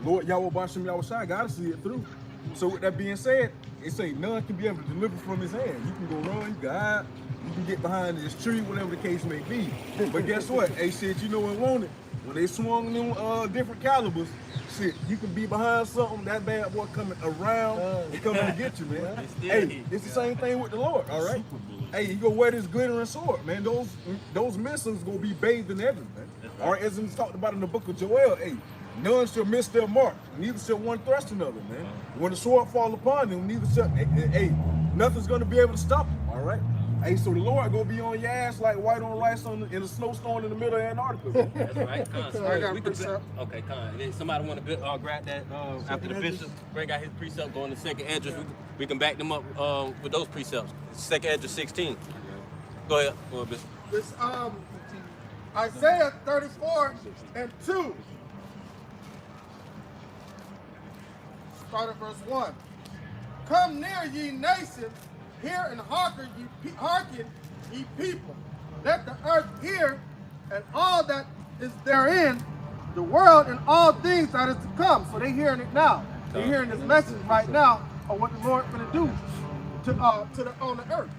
Lord Yahweh Bashem Yahweh Shai gotta see it through. So with that being said, it say none can be able to deliver from his hand. You can go run, you can hide, you can get behind this tree, whatever the case may be. But guess what? Hey, shit, you know what Wanted? When they swung them different calibers, shit, you can be behind something, that bad boy coming around and coming to get you, man. Hey, it's the same thing with the Lord, all right? Hey, you go wear this glittering sword, man. Those missiles gonna be bathed in heaven, man. All right, as it's talked about in the book of Joel, hey, none shall miss their mark, neither shall one thrust another, man. When the sword fall upon them, neither shall, hey, nothing's gonna be able to stop them, all right? Hey, so the Lord gonna be on your ass like white on rice in a snowstorm in the middle of Antarctica. That's right, okay, Con. Somebody want to grab that after the bishop bring out his precept, go in the second address. We can back them up with those precepts. Second address 16. Go ahead, Bishop. This Isaiah 34 and 2. Start at verse 1. Come near, ye nations. Hear and hearken, ye people. Let the earth hear, and all that is therein, the world and all things that is to come. So they're hearing it now. They're hearing this message right now of what the Lord's going to do on the earth.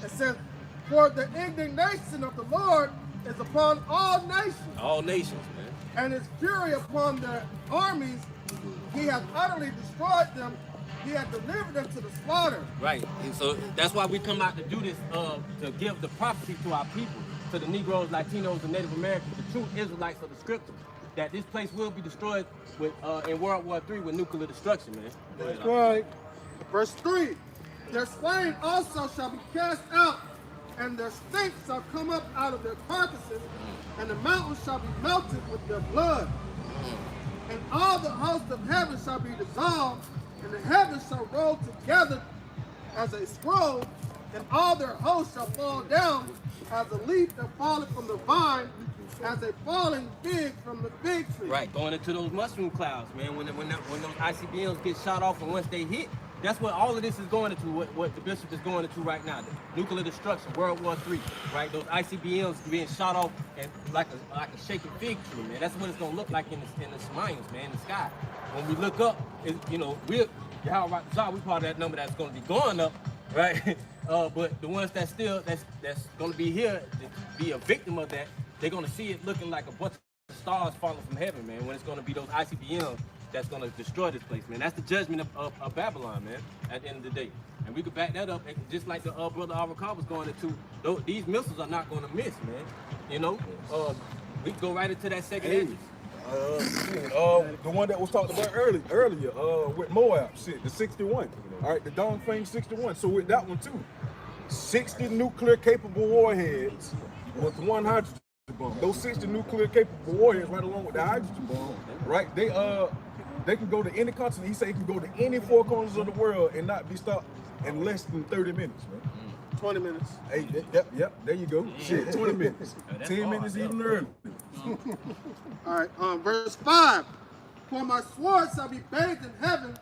It says, for the indignation of the Lord is upon all nations. All nations, man. And his fury upon their armies. He has utterly destroyed them. He had delivered them to the slaughter. Right, and so that's why we come out to do this, to give the prophecy to our people, to the Negroes, Latinos, and Native Americans, the true Israelites of the scriptures, that this place will be destroyed with in World War III with nuclear destruction, man. That's right. Verse 3, their slain also shall be cast out, and their stink shall come up out of their carcasses, and the mountains shall be melted with their blood. And all the hosts of heaven shall be dissolved, and the heavens shall roll together as a scroll, and all their hosts shall fall down as a leaf that falleth from the vine, as a falling fig from the fig tree. Right, going into those mushroom clouds, man. When those ICBMs get shot off, and once they hit, that's what all of this is going into. What the bishop is going into right now, the nuclear destruction, World War III, right? Those ICBMs being shot off and like a shaking fig tree, man. That's what it's gonna look like in the Semians, man, in the sky. When we look up, we're how right, we part of that number that's going to be going up, right? But the ones that's going to be here to be a victim of that, they're going to see it looking like a bunch of stars falling from heaven, man. When it's going to be those ICBMs that's going to destroy this place, man. That's the judgment of Babylon, man. At the end of the day, and we could back that up, just like the brother Avrakar was going into. These missiles are not going to miss, man. We can go right into that second address. The one that was talked about earlier, with Moab, shit, the 61. All right, the Dongfeng 61. So with that one too, 60 nuclear capable warheads with one hydrogen bomb. Those 60 nuclear capable warheads, right along with the hydrogen bomb, right? They can go to any continent. He said it can go to any four corners of the world and not be stopped in less than 30 minutes, man. 20 minutes. Hey, yep, there you go. Shit, 20 minutes. 10 minutes even early. All right, verse 5. For my sword shall be bathed in heaven.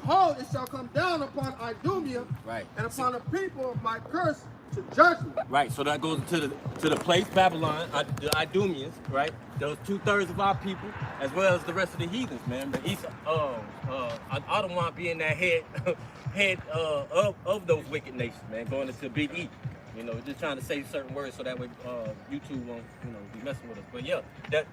behold, it shall come down upon Idumea Right. and upon the people of my curse to judgment. Right, so that goes to the place Babylon, the Idumeans, right? Those 2/3 of our people, as well as the rest of the heathens, man. But Ottoman being that head of those wicked nations, man, going into Big E. You know, just trying to say certain words so that way YouTube won't, be messing with us. But yeah, that